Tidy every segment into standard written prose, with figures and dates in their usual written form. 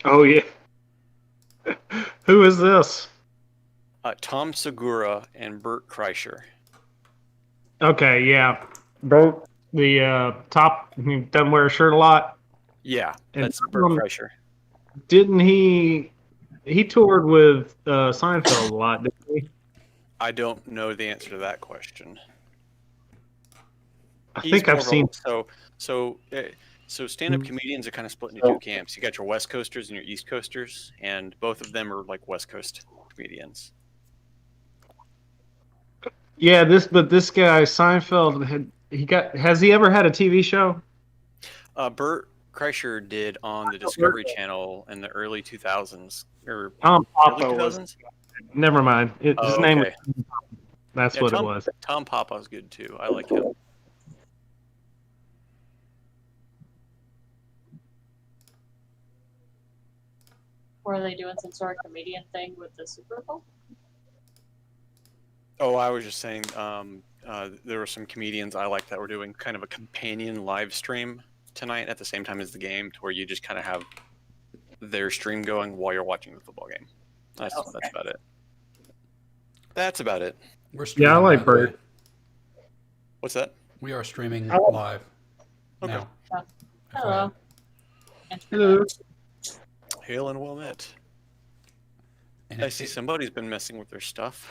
Oh yeah. Who is this? Tom Segura and Bert Kreischer. Okay, yeah. Bert, the top, he doesn't wear a shirt a lot. Yeah, And that's Bert Kreischer. didn't he toured with Seinfeld a lot, didn't he? I don't know the answer to that question. I He's think more I've of seen. so stand-up comedians are kind of split into two camps. You got your West Coasters and your East Coasters, and both of them are like West Coast comedians. Yeah, this guy Seinfeld has he ever had a TV show? Bert Kreischer did on the Discovery Channel in the early 2000s or Tom early Papa was. 2000s. Never mind. His Oh, name was. okay. That's Yeah, what it was. Tom Papa's good too. I like him. Were they doing some sort of comedian thing with the Super Bowl? Oh, I was just saying, there were some comedians I like that were doing kind of a companion live stream tonight at the same time as the game, to where you just kind of have their stream going while you're watching the football game. That's about it. That's about it. We're streaming. Yeah, I like Bert. What's that? We are streaming live now. Hello. Hello. Hail and well met. And I see somebody's been messing with their stuff.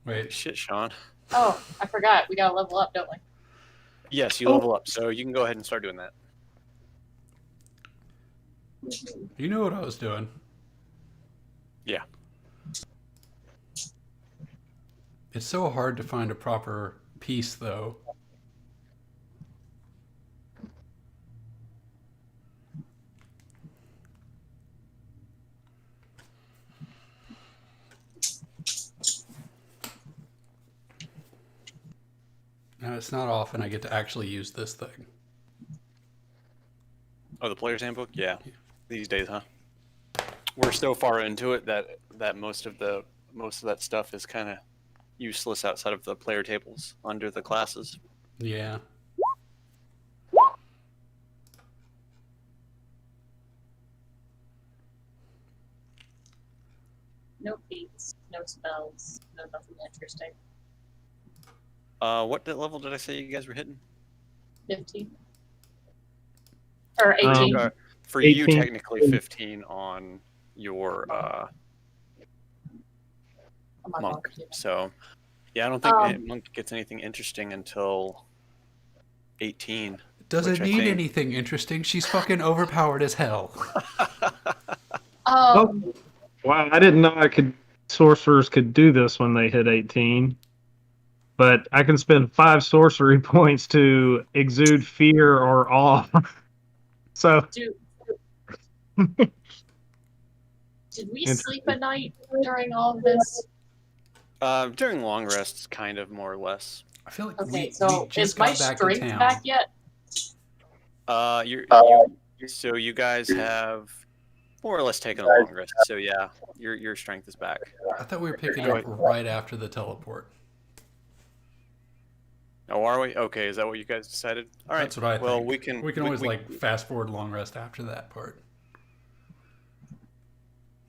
Wait. Shit, Sean. Oh, I forgot. We gotta level up, don't we? Yes, you level up, so you can go ahead and start doing that. You knew what I was doing. Yeah. It's so hard to find a proper piece, though. Now, it's not often I get to actually use this thing. Oh, the player's handbook? Yeah. These days, huh? We're so far into it that most of that stuff is kind of useless outside of the player tables under the classes. Yeah. No feats, no spells, no nothing interesting. What level did I say you guys were hitting? 15. Or 18. For you, 18. technically 15 on your I'm on monk. Monk, yeah. So, yeah, I don't think monk gets anything interesting until 18. Doesn't which I need think- anything interesting. She's fucking overpowered as hell. Wow, I didn't know sorcerers could do this when they hit 18. But I can spend 5 sorcery points to exude fear or awe. So Did we sleep at night during all of this? During long rests, kind of, more or less. I feel like Okay, we so just is my got back to strength town. back yet? So you guys have more or less taken a long rest. So yeah, your strength is back. I thought we were picking up right after the teleport. Oh, are we? Okay, is that what you guys decided? All right. That's what I think. Well, we can always like fast forward long rest after that part.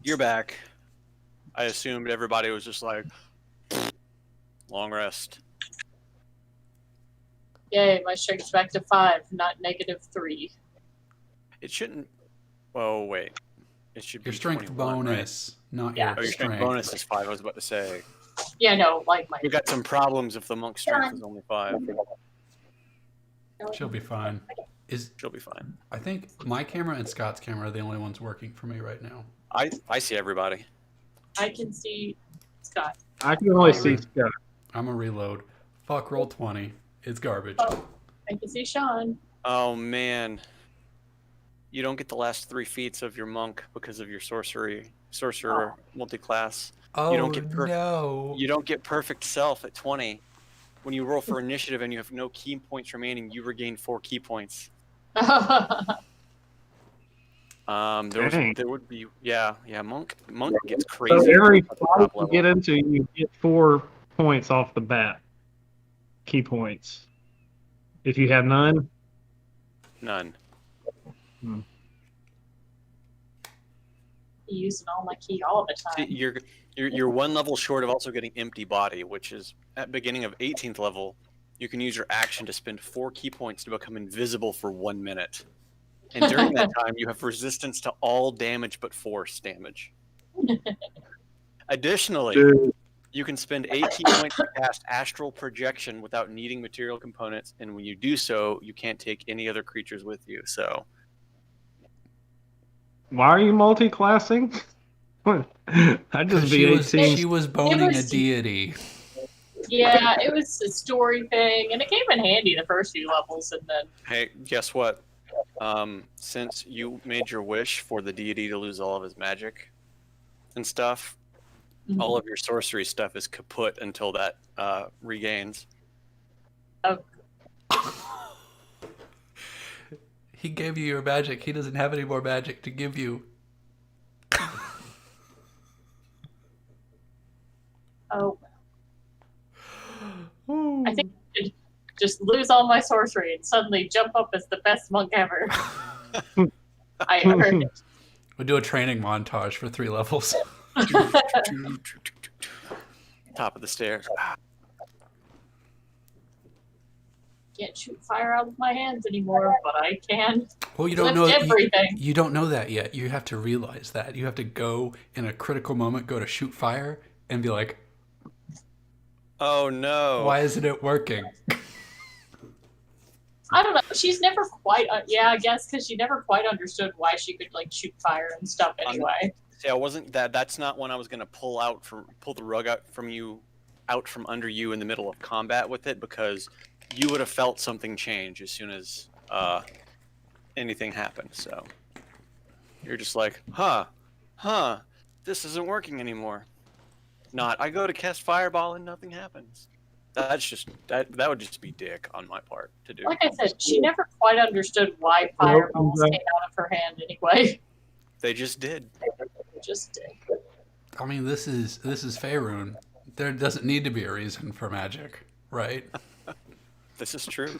You're back. I assumed everybody was just like long rest. Yay, my strength's back to 5, not -3. It shouldn't. Oh wait, it should be Your strength 21, bonus, not Yeah. your Right? Oh, your strength bonus is 5. I was about to say. Yeah, no, like my. We got some problems if the monk's strength is only 5. She'll be fine. She'll be fine. I think my camera and Scott's camera are the only ones working for me right now. I see everybody. I can see Scott. I can only see Scott. I'm a reload. Fuck roll 20. It's garbage. Oh, I can see Sean. Oh man, you don't get the last 3 feats of your monk because of your sorcerer multi-class. Oh you don't get no! You don't get perfect self at 20. When you roll for initiative and you have no key points remaining, you regain 4 key points. There would be monk gets crazy. So every at the fight top you level. get into, you get 4 points off the bat. Key points. If you have none. None. using all my ki all the time. You're one level short of also getting empty body, which is at beginning of 18th level. You can use your action to spend 4 ki points to become invisible for 1 minute. And during that time, you have resistance to all damage but force damage. Additionally, you can spend 8 ki points to cast astral projection without needing material components, and when you do so, you can't take any other creatures with you. So, Why are you multi-classing? I'd just be 18. She was boning a deity. Yeah, it was a story thing, and it came in handy the first few levels, and then. hey, guess what? Since you made your wish for the deity to lose all of his magic and stuff, all of your sorcery stuff is kaput until that regains. Oh. He gave you your magic. He doesn't have any more magic to give you. Oh. I think I should just lose all my sorcery and suddenly jump up as the best monk ever. I heard it. We'll do a training montage for 3 levels. Top of the stairs. Can't shoot fire out of my hands anymore, but I can. Well, you don't lift know everything. You don't know that yet. You have to realize that. You have to go in a critical moment, go to shoot fire, and be like, Oh no! "Why isn't it working?" I don't know. She's never quite. Yeah, I guess because she never quite understood why she could like shoot fire and stuff. Anyway. See, I wasn't that. That's not when I was gonna pull the rug out from under you in the middle of combat with it, because you would have felt something change as soon as anything happened. So you're just like, huh, this isn't working anymore. Not, I go to cast fireball and nothing happens. That's just that would just be dick on my part to do. Like I said, she never quite understood why fireballs came out of her hand anyway. They just did. They just did. I mean, this is Faerun. There doesn't need to be a reason for magic, right? This is true.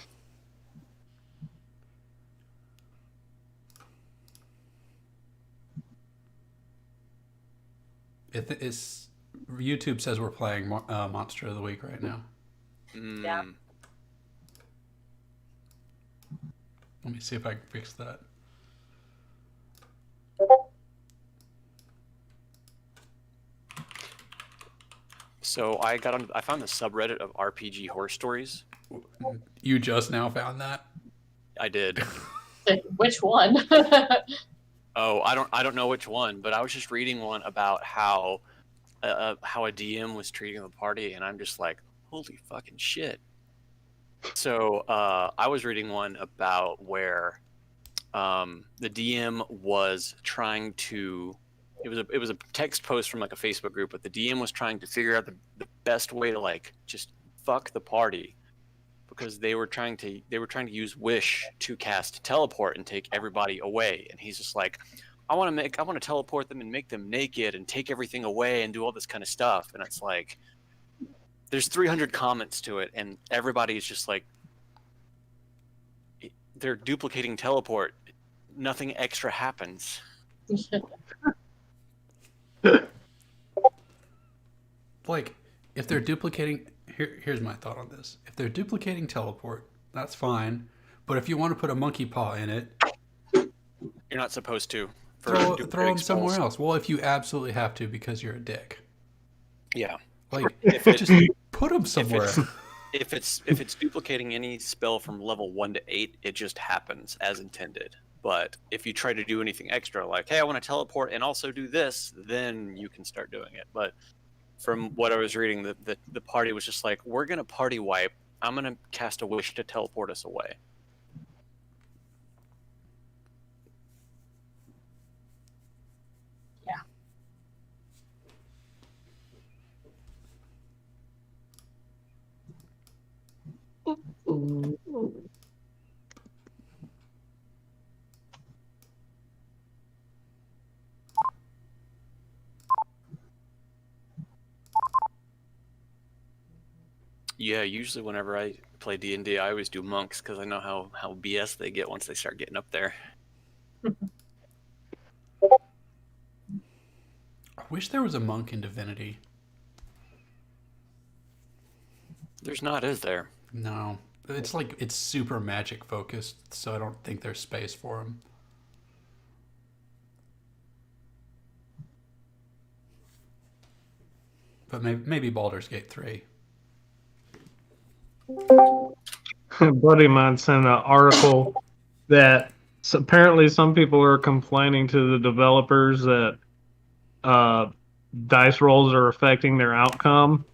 It's YouTube says we're playing Monster of the Week right now. Yeah. Let me see if I can fix that. So I found the subreddit of RPG horror stories. You just now found that? I did. Which one? Oh, I don't know which one, but I was just reading one about how a DM was treating the party, and I'm just like, holy fucking shit. So I was reading one about where the DM was trying to. It was a text post from like a Facebook group, but the DM was trying to figure out the best way to like just fuck the party, because they were trying to use Wish to cast teleport and take everybody away, and he's just like, I want to teleport them and make them naked and take everything away and do all this kind of stuff. And it's like, there's 300 comments to it, and everybody is just like, they're duplicating teleport. Nothing extra happens. Like, if they're duplicating, here's my thought on this. If they're duplicating teleport, that's fine. But if you want to put a monkey paw in it, you're not supposed to. Throw them somewhere else. Well, if you absolutely have to because you're a dick. Yeah. Like, just put them somewhere. If it's duplicating any spell from level 1 to 8, it just happens as intended. But if you try to do anything extra, like, hey, I want to teleport and also do this, then you can start doing it. But from what I was reading, the party was just like, we're going to party wipe. I'm going to cast a wish to teleport us away. Yeah. Yeah, usually whenever I play D&D, I always do monks because I know how BS they get once they start getting up there. Wish there was a monk in Divinity. There's not, is there? No. It's super magic focused, so I don't think there's space for him. But maybe Baldur's Gate 3. A buddy of mine sent an article that apparently some people are complaining to the developers that dice rolls are affecting their outcome.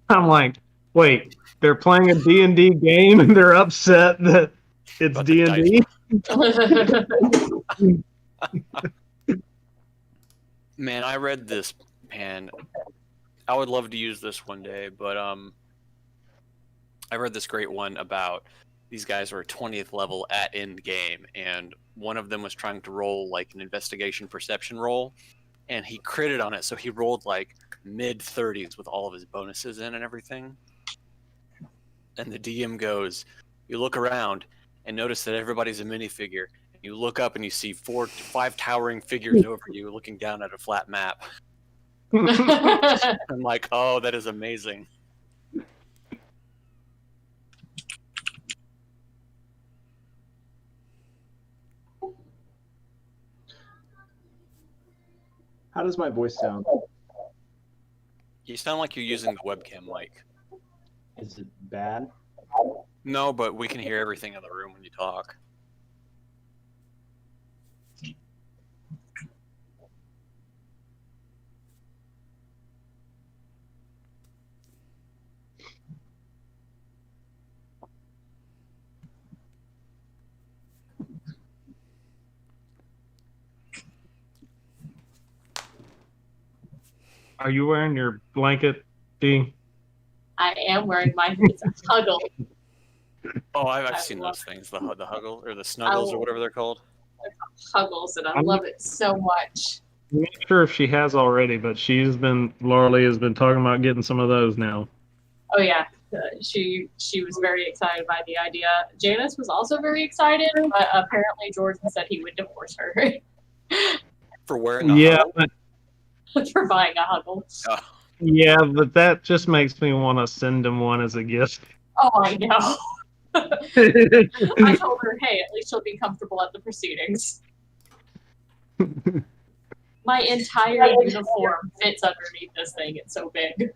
I'm like, wait, they're playing a D&D game and they're upset that it's About the D&D? Man, I read this, and I would love to use this one day, but I read this great one about these guys were 20th level at end game, and one of them was trying to roll like an investigation perception roll, and he critted on it, so he rolled like mid 30s with all of his bonuses in and everything. And the DM goes, you look around and notice that everybody's a minifigure. You look up and you see 4 to 5 towering figures over you looking down at a flat map. I'm like, oh, that is amazing. How does my voice sound? You sound like you're using the webcam mic. Is it bad? No, but we can hear everything in the room when you talk. Are you wearing your blanket, D? I am wearing mine. It's a huggle. Oh, I've I seen love those things, the huggle or the snuggles or whatever they're called. Huggles, and I love it so much. I'm not sure if she has already, but Laura Lee has been talking about getting some of those now. Oh yeah, she was very excited by the idea. Janice was also very excited, but apparently Jordan said he would divorce her For wearing a Yeah, huggle? but, for buying a huggle. Oh, yeah, but that just makes me want to send him one as a gift. Oh, I know. I told her, hey, at least she'll be comfortable at the proceedings. My entire uniform fits underneath this thing. It's so big.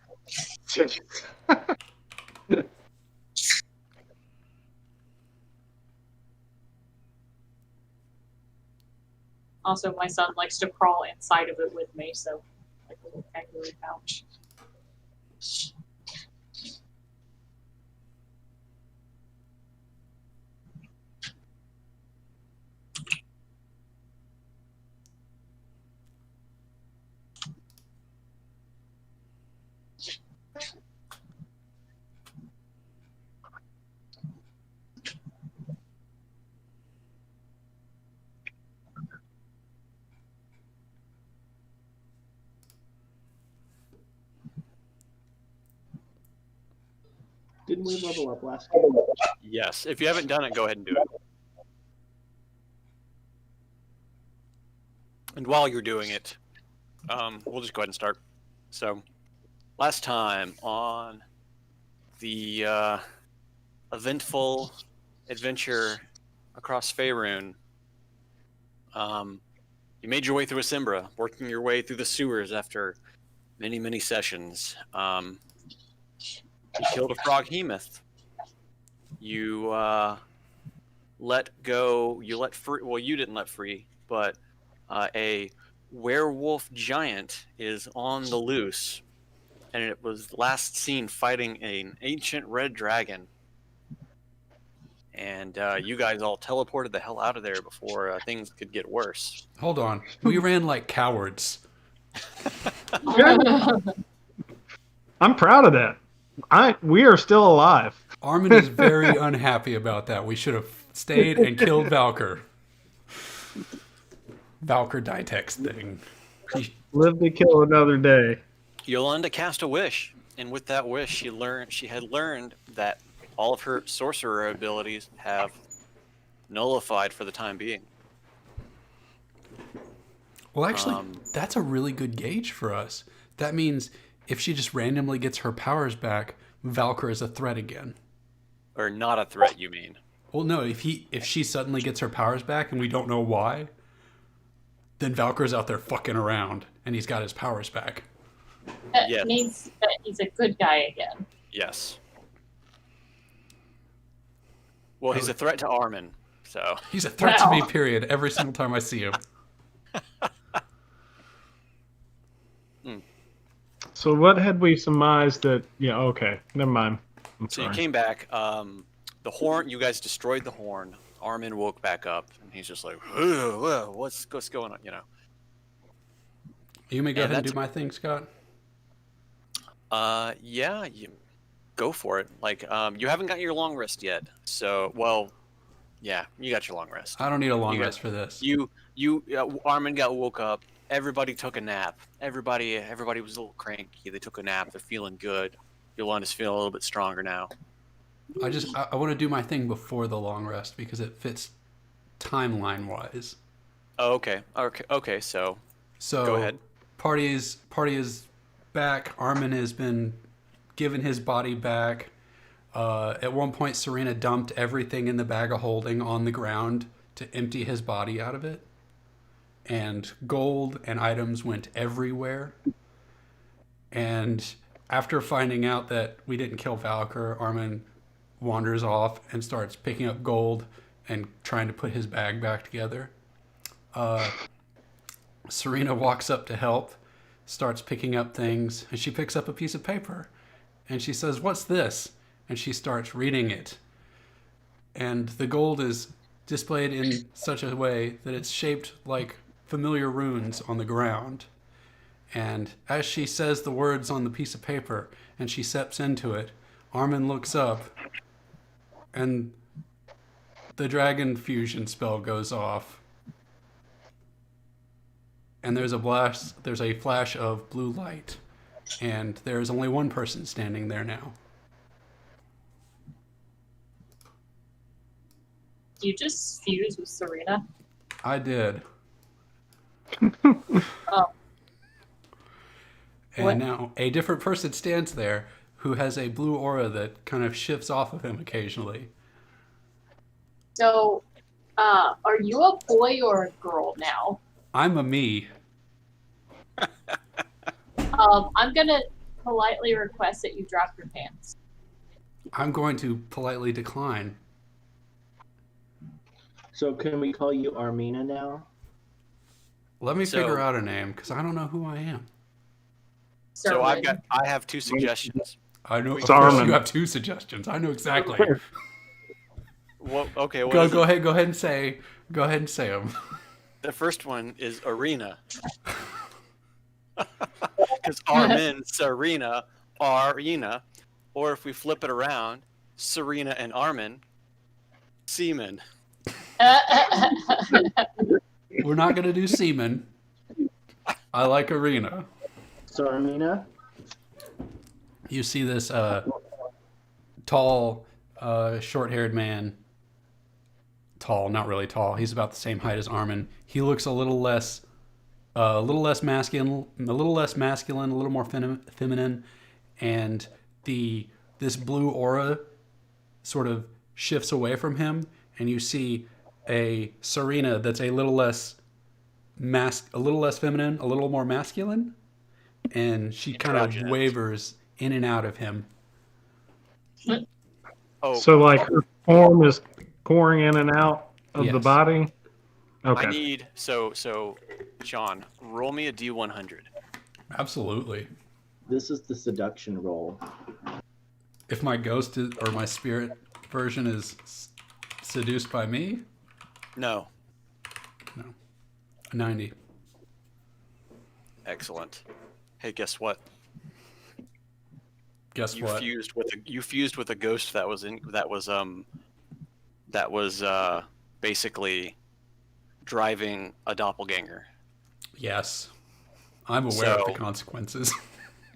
Also, my son likes to crawl inside of it with me, so like a little kangaroo pouch. Didn't we level up last time? yes. If you haven't done it, go ahead and do it. And while you're doing it, we'll just go ahead and start. So, last time on the eventful adventure across Faerun, you made your way through Asimbra, working your way through the sewers after many, many sessions. You killed a froghemoth. You let free, well, you didn't let free, but a werewolf giant is on the loose, and it was last seen fighting an ancient red dragon. And you guys all teleported the hell out of there before things could get worse. Hold on. We ran like cowards. I'm proud of that. We are still alive. Armin is very unhappy about that. We should have stayed and killed Valkyr. Valkyr Ditex thing. Live to kill another day. Yolanda cast a wish, and with that wish, she had learned that all of her sorcerer abilities have nullified for the time being. Well, actually, that's a really good gauge for us. That means if she just randomly gets her powers back, Valkyr is a threat again. Or not a threat, you mean? Well, no, if she suddenly gets her powers back and we don't know why, then Valkyr's out there fucking around and he's got his powers back. That Yes. means that he's a good guy again. Yes. Well, he's a threat to Armin, so. He's a threat to Wow. me, period, every single time I see him. So what had we surmised that? Yeah, okay, never mind. I'm So you sorry. came back. The horn. You guys destroyed the horn. Armin woke back up, and he's just like, "Ugh, what's going on?" You know. You may go Yeah, ahead and that's- do my thing, Scott. Yeah, you go for it. Like, you haven't got your long rest yet. So, well, yeah, you got your long rest. I don't need a long You got- rest for this. Armin got woke up. Everybody took a nap. Everybody was a little cranky. They took a nap. They're feeling good. Yolanda's feeling a little bit stronger now. I want to do my thing before the long rest because it fits timeline wise. Oh, okay. So, So Go ahead. Party is back. Armin has been given his body back. At one point, Serena dumped everything in the bag of holding on the ground to empty his body out of it. And gold and items went everywhere. And after finding out that we didn't kill Valkyr, Armin wanders off and starts picking up gold and trying to put his bag back together. Serena walks up to help, starts picking up things, and she picks up a piece of paper. And she says, "What's this?" And she starts reading it. And the gold is displayed in such a way that it's shaped like familiar runes on the ground. And as she says the words on the piece of paper and she steps into it, Armin looks up and the dragon fusion spell goes off. And there's a flash of blue light. And there's only one person standing there now. You just fuse with Serena. I did. Oh. And What? now a different person stands there who has a blue aura that kind of shifts off of him occasionally. So, are you a boy or a girl now? I'm a me. I'm gonna politely request that you drop your pants. I'm going to politely decline. So can we call you Armina now? Let me So- figure out a name because I don't know who I am. So Serwin. I have two suggestions. I know. Of It's course, Armin. you have two suggestions. I know exactly. Well, okay. What Go is it? ahead. Go ahead and say. Go ahead and say them. The first one is Arena. Because Armin, Serena, Arena. Or if we flip it around, Serena and Armin, Seaman. We're not gonna do semen. I like arena. So Armina, You see this tall, short-haired man. Tall, not really tall. He's about the same height as Armin. He looks a little less masculine, a little more feminine, and this blue aura sort of shifts away from him, and you see a Serena that's a little less feminine, a little more masculine, and she kind of Androgynous. wavers in and out of him. Oh, So like her form is pouring in and out of the Yes. body. Okay. I need so Sean, roll me a D100. Absolutely. this is the seduction roll. If my ghost or my spirit version is seduced by me, No, 90. excellent. Hey, guess what? Guess You what? fused with a ghost that was basically driving a doppelganger. Yes. I'm aware of So- the consequences.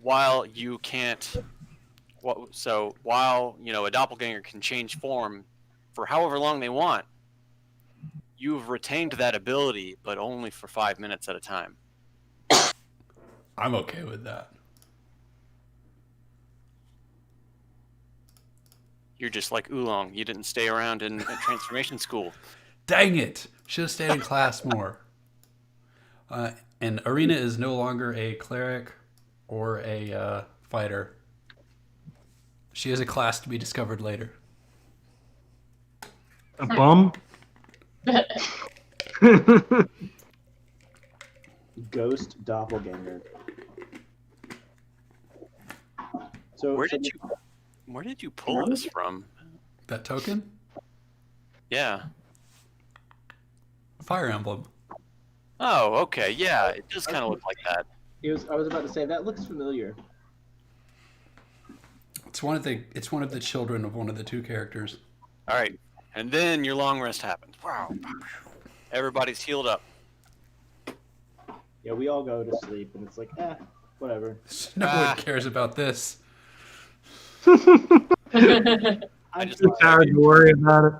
While you can't, while a doppelganger can change form for however long they want, You have retained that ability, but only for 5 minutes at a time. I'm okay with that. You're just like Oolong. You didn't stay around in transformation school. Dang it! Should have stayed in class more. And Arena is no longer a cleric or a fighter. She is a class to be discovered later. A bum? Ghost doppelganger. So Where did you pull this from? That token? Yeah. Fire Emblem. Oh, okay. Yeah, it does kind of look like that. I was about to say that looks familiar. It's one of the children of one of the two characters. All right, and then your long rest happens. Wow. Everybody's healed up. Yeah, we all go to sleep, and it's like, whatever. No one cares about this. I just Too tired to worry about it.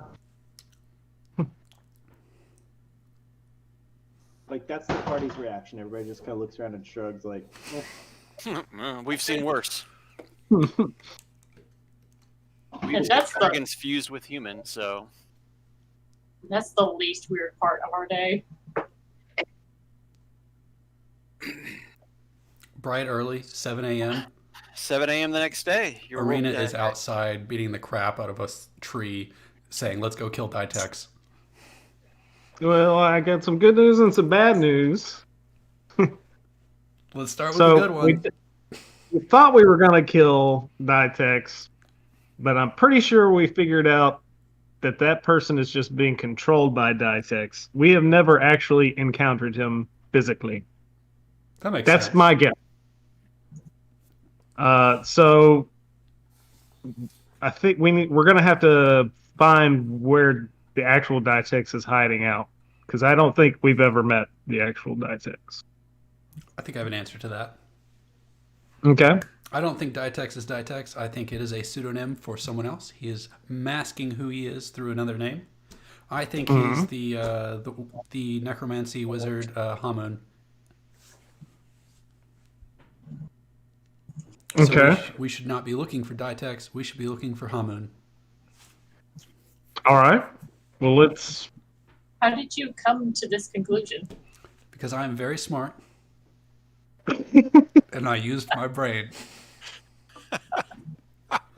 Like, that's the party's reaction. Everybody just kind of looks around and shrugs, like, We've seen worse. And that's Dragons fused with humans, so that's the least weird part of our day. Bright early, 7 a.m. 7 a.m. the next day. Arena is outside beating the crap out of a tree, saying, "Let's go kill Ditex." Well, I got some good news and some bad news. Let's start with the good one. We thought we were going to kill Ditex, but I'm pretty sure we figured out that person is just being controlled by Ditex. We have never actually encountered him physically. That's my guess. So I think we're going to have to find where the actual Ditex is hiding out, because I don't think we've ever met the actual Ditex. I think I have an answer to that. Okay. I don't think Ditex is Ditex. I think it is a pseudonym for someone else. He is masking who he is through another name. I think he's the necromancy wizard Hamun. Okay. So we should not be looking for Ditex. We should be looking for Hamun. All right. Well, let's. How did you come to this conclusion? Because I am very smart. And I used my brain.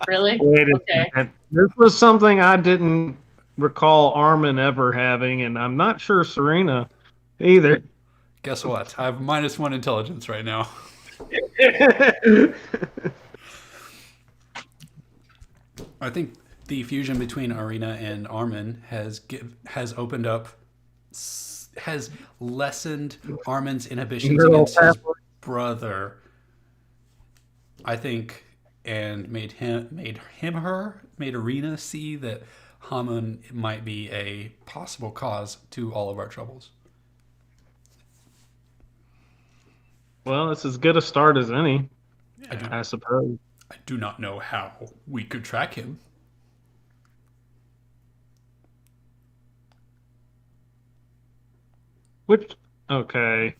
Really? Wait a Okay. second. This was something I didn't recall Armin ever having, and I'm not sure Serena either. Guess what? I have -1 intelligence right now. I think the fusion between Arena and Armin has lessened Armin's inhibitions against his brother. I think, and made Arena see that Hamun might be a possible cause to all of our troubles. Well, it's as good a start as any, Yeah. I suppose. I do not know how we could track him. Okay.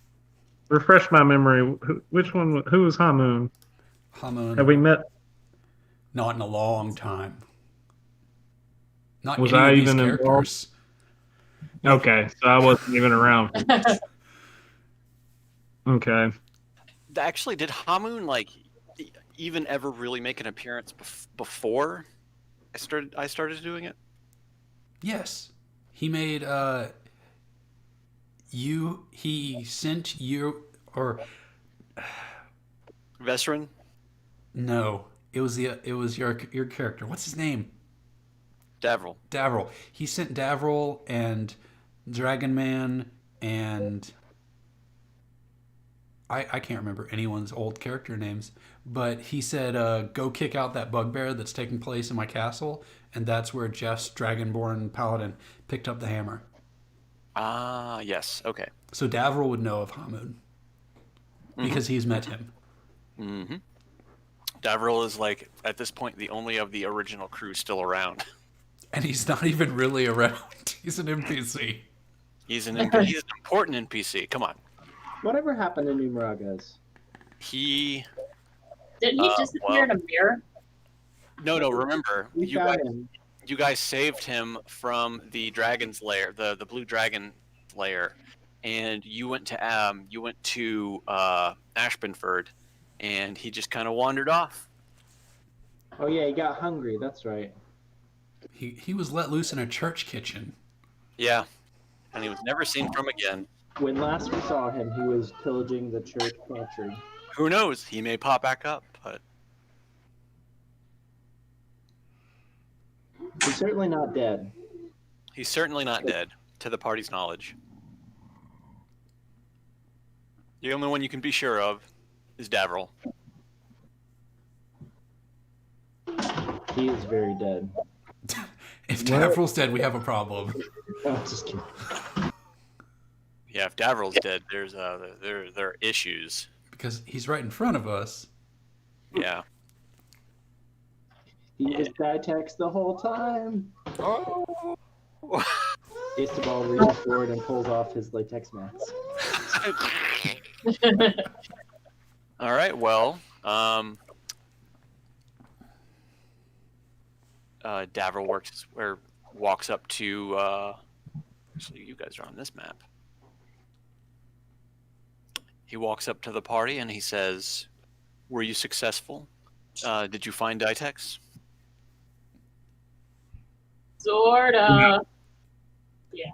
Refresh my memory. Who was Hamun? Hamun, Have we met? not in a long time. Not Was any I of these even characters. Okay, so I wasn't even around. Okay. Actually, did Hamun even ever really make an appearance before I started doing it? Yes, he made he sent you, or Vesrin? no, it was your character. What's his name? Davril. He sent Davril and Dragon Man and I can't remember anyone's old character names, but he said, go kick out that bugbear that's taking place in my castle, and that's where Jeff's Dragonborn Paladin picked up the hammer. Ah, yes. Okay. So Davril would know of Hamun because he's met him. Mm-hmm. Davril is, at this point, the only of the original crew still around. And he's not even really around. He's an NPC. He's an important NPC. Come on. Whatever happened to Numeragas? He Didn't he disappear in a mirror? no. Remember, We found him. you guys saved him from the dragon's lair, the blue dragon lair, and you went to Ashbenford, and he just kind of wandered off. Oh yeah, he got hungry. That's right. He was let loose in a church kitchen. Yeah, and he was never seen from again. When last we saw him, he was pillaging the church pantry. Who knows? He may pop back up, but He's certainly not dead. he's certainly not dead, to the party's knowledge. The only one you can be sure of is Davril. He is very dead. If Davril's dead, we have a problem. Oh, just kidding. Yeah, if Davril's dead, there are issues. Because he's right in front of us. Yeah. He was Ditex the whole time. Oh. Istebal reaches forward and pulls off his latex mask. All right. Well, Davril walks up to. Actually, you guys are on this map. He walks up to the party and he says, "Were you successful? Did you find Ditex?" Sorta. Yeah.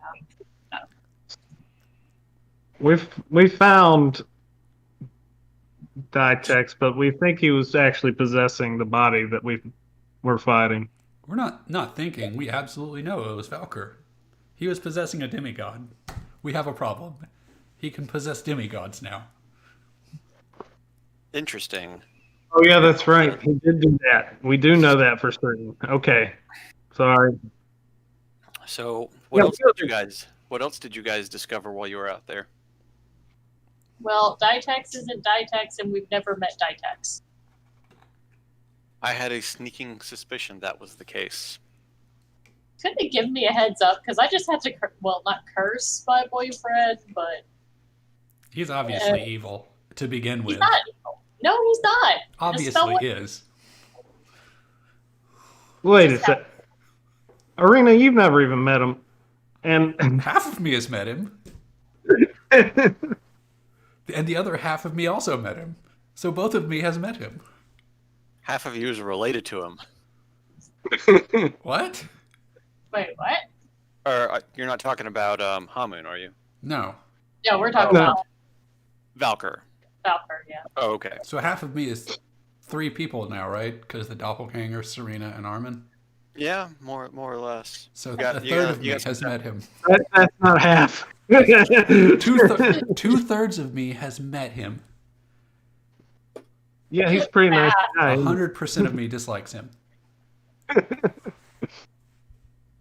We found Ditex, but we think he was actually possessing the body that we're fighting. We're not thinking. We absolutely know it was Valkyr. He was possessing a demigod. We have a problem. He can possess demigods now. Interesting. Oh yeah, that's right. He did do that. We do know that for certain. Okay. Sorry. So, what else did you guys discover while you were out there? Well, Ditex isn't Ditex, and we've never met Ditex. I had a sneaking suspicion that was the case. Couldn't have given me a heads up, because I just had to, not curse my boyfriend, but... He's obviously evil to begin with. He's not evil. No, he's not. Obviously is. Wait a sec. Arena, you've never even met him. And Half of me has met him. And the other half of me also met him. So both of me has met him. Half of you is related to him. What? Wait, what? Or you're not talking about Hamun, are you? No. Yeah, we're talking No. about Valkyr. Valkyr, yeah. Oh, okay. So half of me is 3 people now, right? Because the doppelganger, Serena, and Armin. Yeah, more or less. So You got- a you third got- of me you got has some- met him. that's not half. Two-thirds of me has met him. Yeah, he's a pretty nice guy. 100% of me dislikes him.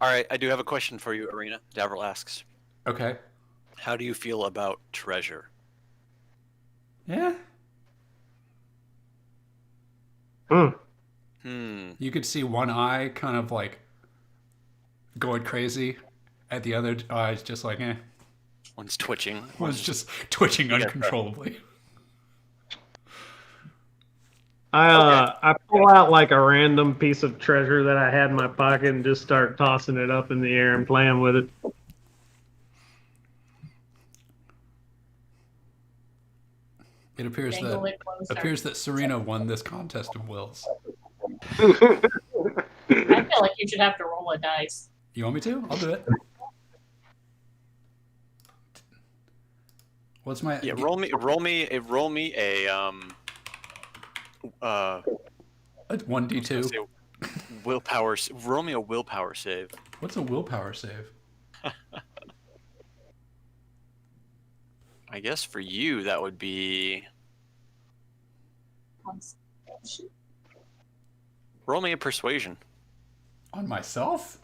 All right, I do have a question for you, Arena. Davril asks, Okay. how do you feel about treasure? Yeah. You could see one eye kind of like going crazy, and the other eye's just like, eh. One's twitching. One's just twitching uncontrollably. I pull out like a random piece of treasure that I had in my pocket and just start tossing it up in the air and playing with it. It appears Dangle it closer. that Serena won this contest of wills. I feel like you should have to roll a dice. You want me to? I'll do it. What's my? Yeah, roll me a 1d2. willpower. Roll me a willpower save. What's a willpower save? I guess for you that would be. Roll me a persuasion. On myself?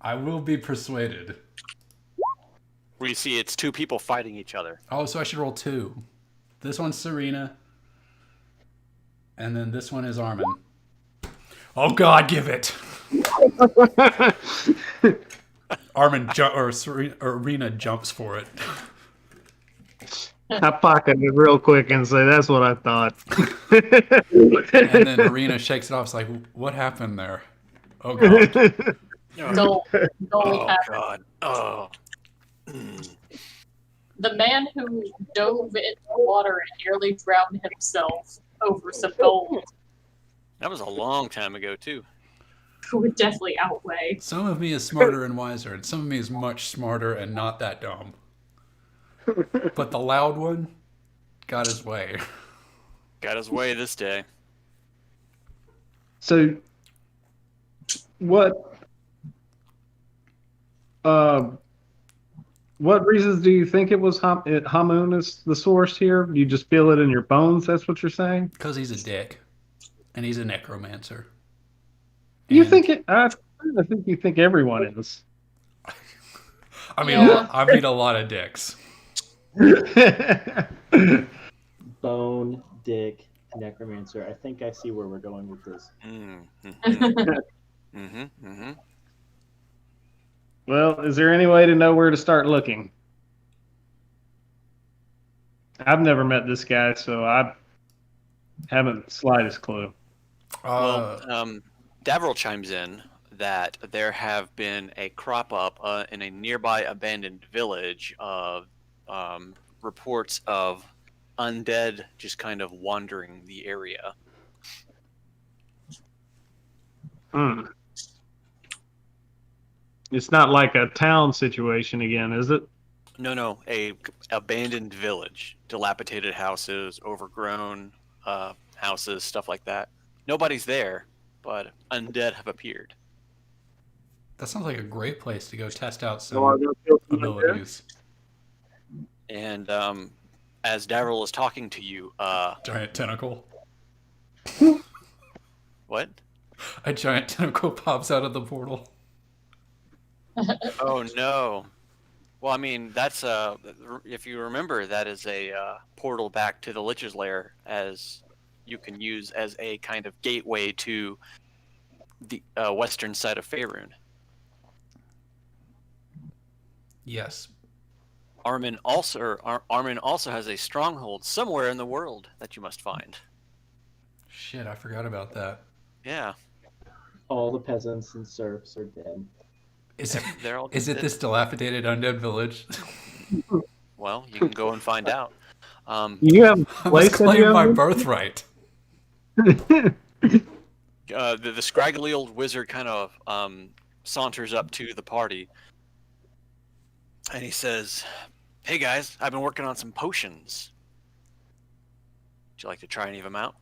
I will be persuaded. Where you see it's 2 people fighting each other. Oh, so I should roll 2. This one's Serena. And then this one is Armin. Oh God, give it! Arena jumps for it. I pocket it real quick and say, "That's what I thought." And then Arena shakes it off. It's like, what happened there? Oh god. Gold. Gold Oh pattern. God. Oh. Mm. The man who dove into the water and nearly drowned himself over some gold That was a long time ago too. would definitely outweigh. Some of me is smarter and wiser, and some of me is much smarter and not that dumb. But the loud one got his way. Got his way this day. So, what? What reasons do you think it was Hamun is the source here? You just feel it in your bones. That's what you're saying. Because he's a dick. And he's a necromancer. You And- think it? I think you think everyone is. I mean, Yeah. I meet a lot of dicks. Bone, dick, necromancer. I think I see where we're going with this. Mm-hmm. Well, is there any way to know where to start looking? I've never met this guy, so I haven't the slightest clue. Well, Davril chimes in that there have been a crop up in a nearby abandoned village of reports of undead just kind of wandering the area. Hmm. It's not like a town situation again, is it? No, a abandoned village, dilapidated houses, overgrown houses, stuff like that. Nobody's there, but undead have appeared. that sounds like a great place to go test out some So are there still some there? abilities. And as Daryl is talking to you, Giant tentacle. what? A giant tentacle pops out of the portal. Oh no. Well, I mean, that's if you remember, that is a portal back to the Lich's Lair, as you can use as a kind of gateway to the western side of Faerun. Yes. Armin also has a stronghold somewhere in the world that you must find. Shit, I forgot about that. Yeah, All the peasants and serfs are dead. Is it, they're all is it dead. this dilapidated undead village? Well, you can go and find out. You have a I place must that claim you my have? birthright. The scraggly old wizard kind of saunters up to the party, and he says, "Hey guys, I've been working on some potions. Would you like to try any of them out?"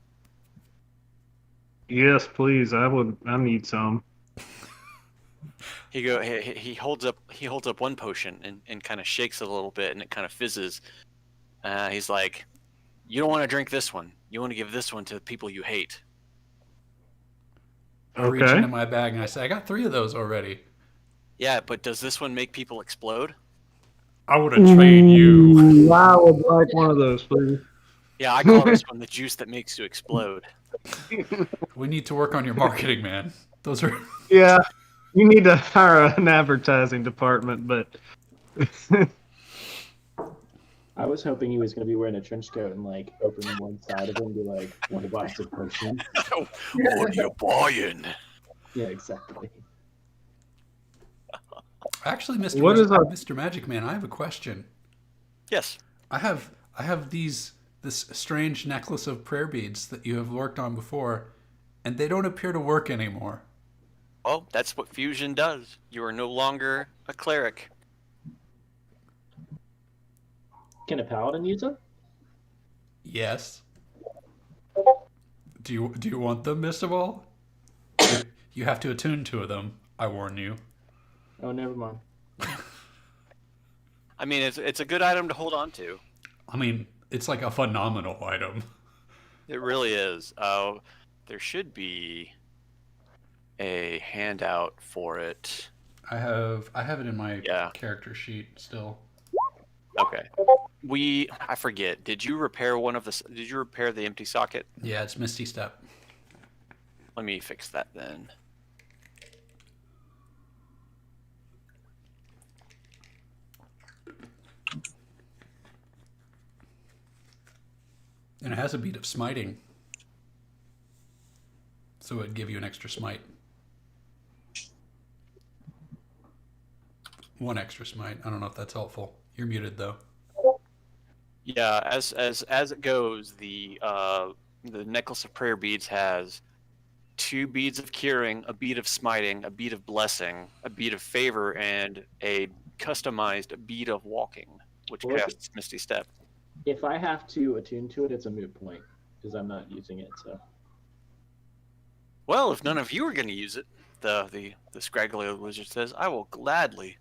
Yes, please. I would. I need some. He holds up one potion and kind of shakes it a little bit, and it kind of fizzes. He's like, "You don't want to drink this one. You want to give this one to the people you hate." I reach Okay. into my bag and I say, I got 3 of those already. Yeah, but does this one make people explode? I would have trained you. Ooh, I would like one of those, please. Yeah, I call this one the juice that makes you explode. We need to work on your marketing, man. Those are. Yeah, you need to hire an advertising department, but I was hoping he was going to be wearing a trench coat and like open one side of him and be like, "Want to buy some potion?" What are you buying? Yeah, exactly. Actually, Mr. What is our- Mr. Magic Man, I have a question. Yes. I have this strange necklace of prayer beads that you have worked on before, and they don't appear to work anymore. Well, that's what fusion does. You are no longer a cleric. Can a paladin use them? Yes. Do you want them, Mr. Ball? You have to attune to them, I warn you. Oh, never mind. I mean, it's a good item to hold on to. I mean, it's like a phenomenal item. It really is. There should be a handout for it. I have it in my Yeah. character sheet still. Okay. I forget. Did you repair Did you repair the empty socket? Yeah, it's Misty Step. Let me fix that then. And it has a bead of smiting. So it'd give you an extra smite. One extra smite. I don't know if that's helpful. You're muted though. Yeah, as it goes, the necklace of prayer beads has 2 beads of curing, a bead of smiting, a bead of blessing, a bead of favor, and a customized bead of walking, which Well, casts Misty Step. If I have to attune to it, it's a moot point because I'm not using it. So Well, if none of you are going to use it, the scraggly old wizard says, I will gladly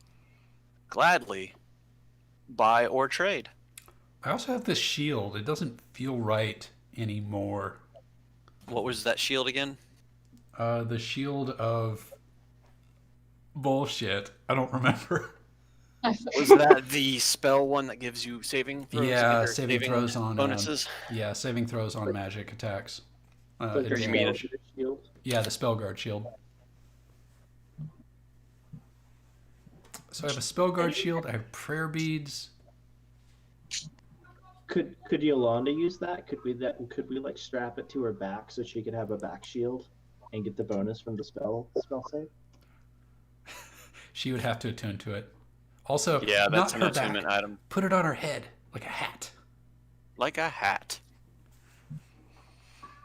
buy or trade. I also have this shield. It doesn't feel right anymore. What was that shield again? The shield of bullshit. I don't remember. Was that the spell one that gives you saving throws? Yeah, or saving throws on bonuses. Yeah, saving throws on magic attacks. like you mean it? shield. Yeah, the spell guard shield. So I have a spell guard shield. I have prayer beads. Could Yolanda use that? Could we like strap it to her back so she could have a back shield and get the bonus from the spell save? She would have to attune to it. Also, Yeah, that's not an her attunement back. item. Put it on her head like a hat. Like a hat.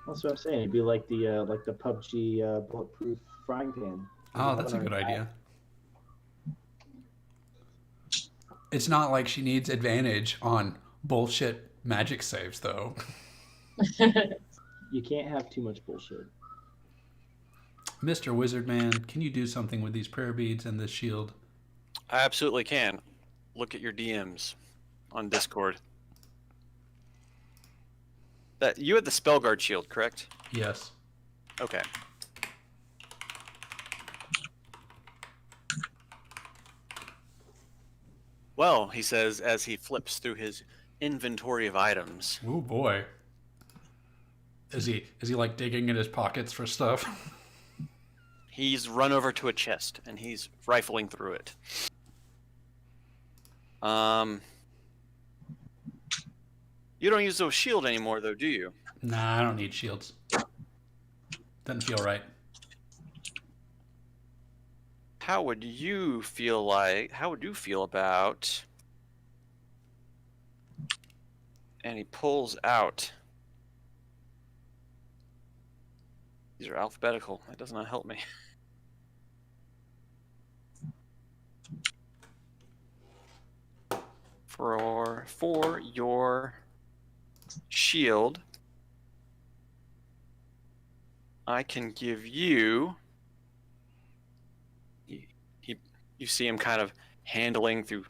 That's what I'm saying. It'd be like the PUBG bulletproof frying pan. Oh, that's a good idea. It's not like she needs advantage on bullshit magic saves, though. You can't have too much bullshit. Mr. Wizardman, can you do something with these prayer beads and this shield? I absolutely can. Look at your DMs on Discord. That you had the spell guard shield, correct? Yes. Okay. Well, he says as he flips through his inventory of items. Oh boy. Is he like digging in his pockets for stuff? He's run over to a chest and he's rifling through it. You don't use those shield anymore, though, do you? Nah, I don't need shields. Doesn't feel right. How would you feel about? And he pulls out. These are alphabetical. That does not help me. For your shield, I can give you. You see him kind of handling through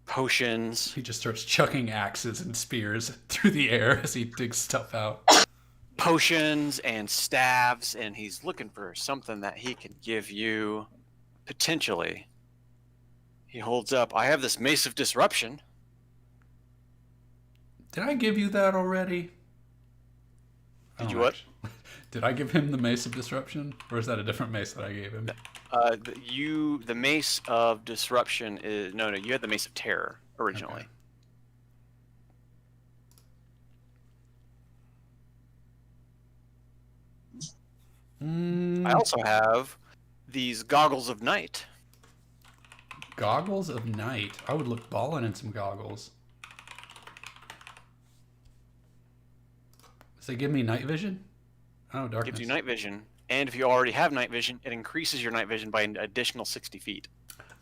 potions. He just starts chucking axes and spears through the air as he digs stuff out. Potions and staves, and he's looking for something that he can give you potentially. He holds up, I have this Mace of Disruption. Did I give you that already? Did you what? Did I give him the Mace of Disruption? Or is that a different mace that I gave him? The Mace of Disruption is... No, you had the Mace of Terror originally. Okay. I also have these Goggles of Night. Goggles of Night? I would look ballin' in some goggles. Does it give me night vision? Oh, darkness. Gives you night vision. And if you already have night vision, it increases your night vision by an additional 60 feet.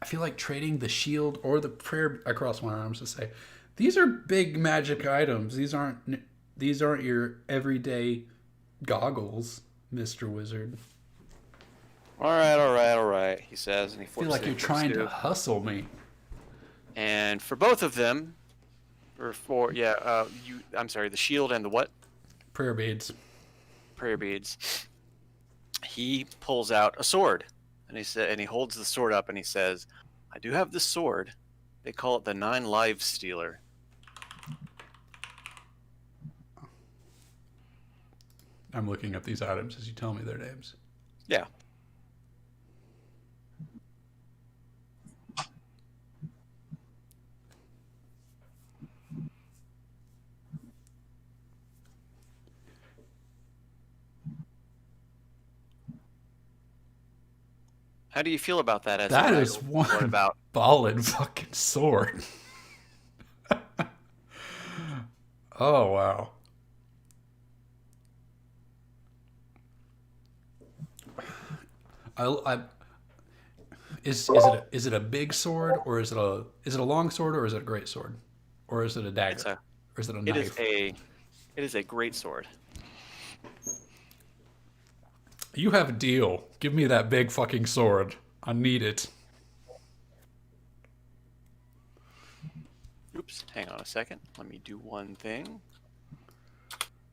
I feel like trading the shield or the prayer across my arms to say, these are big magic items. These aren't your everyday goggles, Mr. Wizard. All right, he says, and he I feel like you're trying to hustle me. And for both of them, the shield and the what? Prayer beads. Prayer beads. He pulls out a sword, and he holds the sword up, and he says, "I do have this sword. They call it the 9 Lives Stealer." I'm looking up these items as you tell me their names. Yeah. How do you feel about that as That a is what one about? ballad fucking sword. Oh wow. I is it a big sword, or is it a long sword, or is it a great sword, or is it a It's dagger, a or is it a it is knife? a great sword. You have a deal. Give me that big fucking sword. I need it. Oops, hang on a second. Let me do one thing.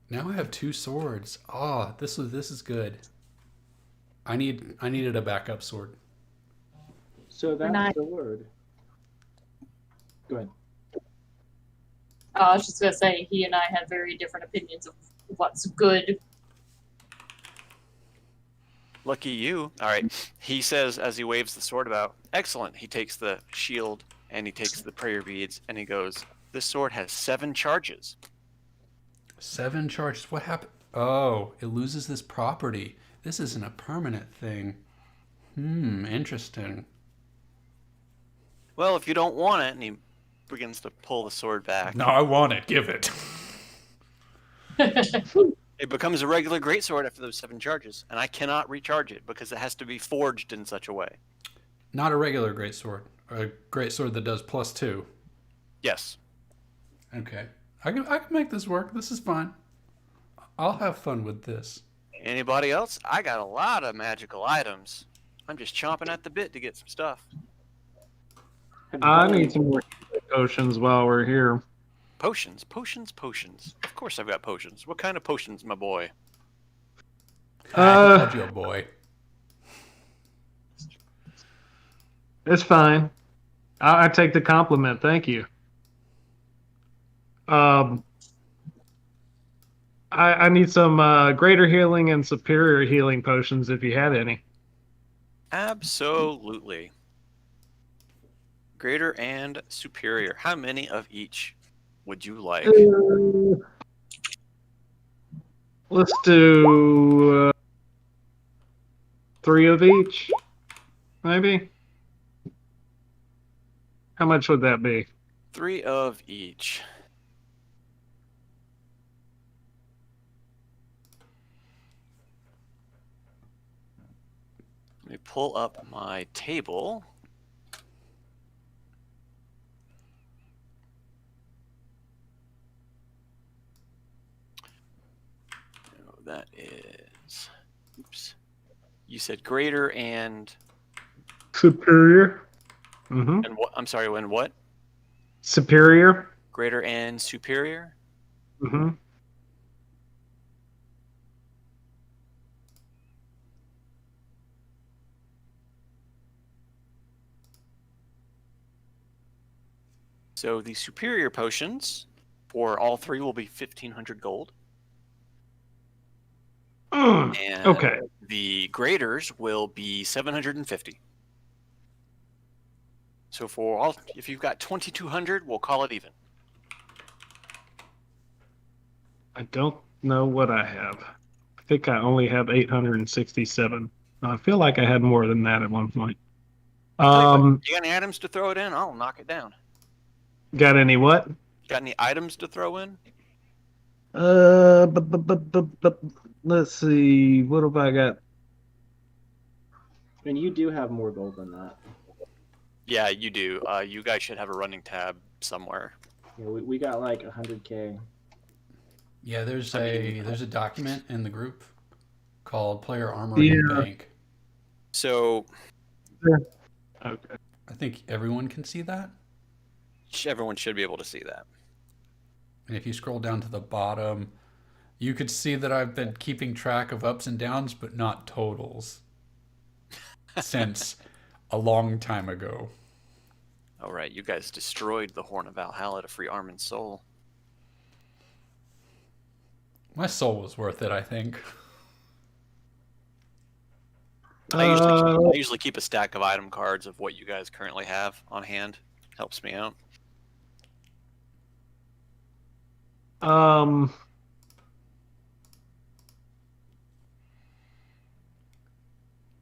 Now I have two swords. Ah, this is good. I needed a backup sword. So And I, that sword. Go ahead. I was just gonna say, he and I had very different opinions of what's good. Lucky you. All right. He says as he waves the sword about, excellent. He takes the shield and he takes the prayer beads and he goes, this sword has 7 charges. 7 charges. What happened? Oh, it loses this property. This isn't a permanent thing. Interesting. Well, if you don't want it, and he begins to pull the sword back, No, I want it. Give it. it becomes a regular greatsword after those 7 charges, and I cannot recharge it because it has to be forged in such a way. Not a regular greatsword. A greatsword that does +2. Yes. Okay. I can make this work. This is fine. I'll have fun with this. Anybody else? I got a lot of magical items. I'm just chomping at the bit to get some stuff. I need some more potions while we're here. Potions, potions, potions. Of course I've got potions. What kind of potions, my boy? He called you a boy. It's fine. I take the compliment. Thank you. I need some greater healing and superior healing potions if you have any. Absolutely. Greater and superior. How many of each would you like? Let's do 3 of each, maybe. How much would that be? 3 of each. Let me pull up my table. Oh, that is. Oops. You said greater and Superior. Mm-hmm. and what? I'm sorry. When what? Superior. Greater and superior. Mm-hmm. So the superior potions for all 3 will be 1,500 gold. And Okay. the graders will be 750. So for all, if you've got 2,200, we'll call it even. I don't know what I have. I think I only have 867. I feel like I had more than that at one point. Tell you what, you got any items to throw it in? I'll knock it down. Got any what? Got any items to throw in? Let's see. What have I got? And you do have more gold than that. Yeah, you do. You guys should have a running tab somewhere. Yeah, we got like 100K. Yeah, there's a document in the group called Player Armor Yeah. and Bank. So Okay. I think everyone can see that. everyone should be able to see that. And if you scroll down to the bottom, you could see that I've been keeping track of ups and downs, but not totals, since a long time ago. All right, you guys destroyed the Horn of Valhalla to free Armin's soul. My soul was worth it, I think. I usually keep a stack of item cards of what you guys currently have on hand. Helps me out.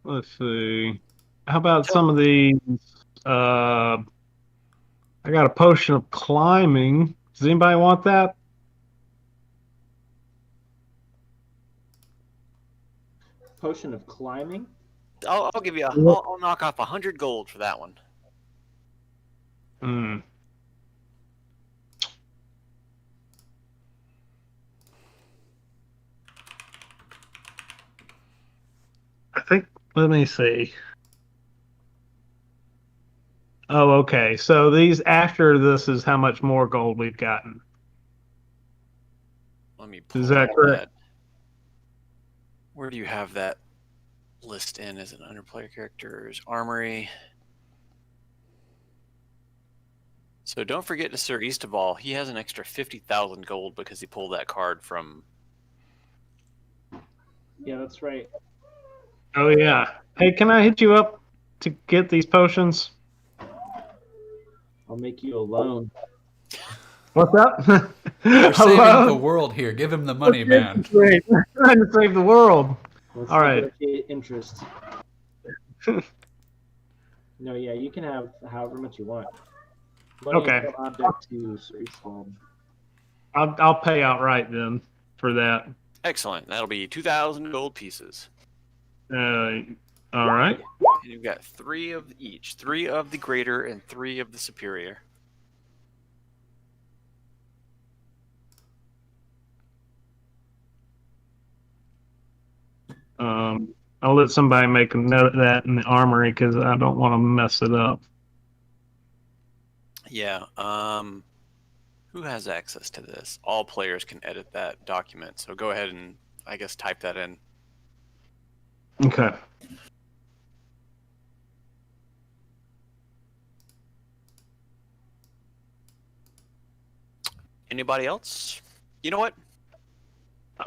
Let's see. how about some of these? I got a potion of climbing. Does anybody want that? Potion of climbing. I'll give you. I'll knock off 100 gold for that one. Hmm. I think. Let me see. Oh, okay. So these after this is how much more gold we've gotten. Let me pull Is that correct? Where do you have that list in? Is it under player characters, armory? So don't forget to Sir Eastaval. He has an extra 50,000 gold because he pulled that card from. Yeah, that's right. Oh yeah. Hey, can I hit you up to get these potions? I'll make you a loan. What's up? We're saving the Hello? world here. Give him the money, man. Great. We're trying to save the world. Let's All right. negotiate interest. No, yeah, you can have however much you want. Money Okay. is no object to Sir Eastwald. I'll pay outright then for that. Excellent. That'll be 2,000 gold pieces. All right. And you've got 3 of each. 3 of the greater and 3 of the superior. I'll let somebody make a note of that in the armory because I don't want to mess it up. Yeah. Who has access to this? All players can edit that document. So go ahead and, I guess, type that in. Okay. Anybody else? You know what?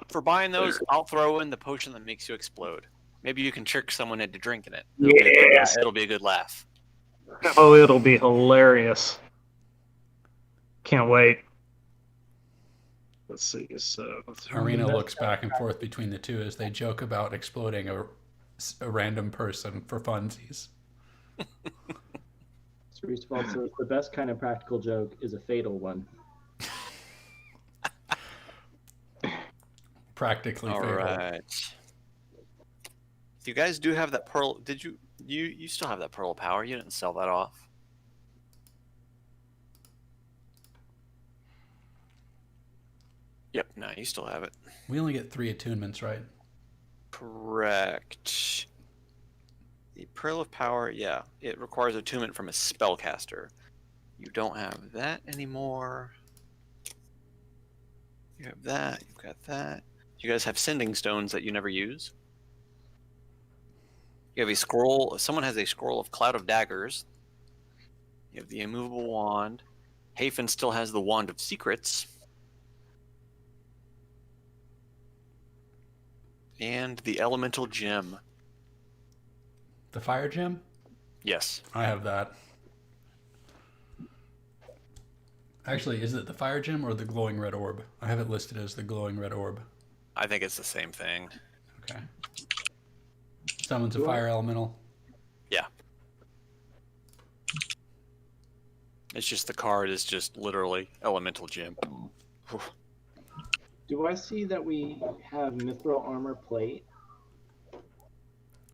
For buying those, I'll throw in the potion that makes you explode. Maybe you can trick someone into drinking it. Yes. It'll be a good laugh. Oh, it'll be hilarious. Can't wait. Let's see. So Arena looks back and forth between the two as they joke about exploding a random person for funsies. Sir Eastwald says the best kind of practical joke is a fatal one. Practically All fatal. right. You guys do have that pearl. Did you still have that pearl of power? You didn't sell that off. Yep, no, you still have it. We only get 3 attunements, right? Correct. The pearl of power, yeah, it requires attunement from a spellcaster. You don't have that anymore. You have that. You've got that. You guys have sending stones that you never use. You have a scroll. Someone has a scroll of Cloud of Daggers. You have the immovable wand. Hafen still has the Wand of Secrets. And the Elemental Gem. The fire gem? Yes. I have that. Actually, is it the fire gem or the glowing red orb? I have it listed as the glowing red orb. I think it's the same thing. Okay. Summons a fire elemental. Yeah. It's just the card is just literally Elemental Gem. Do I see that we have mithril armor plate?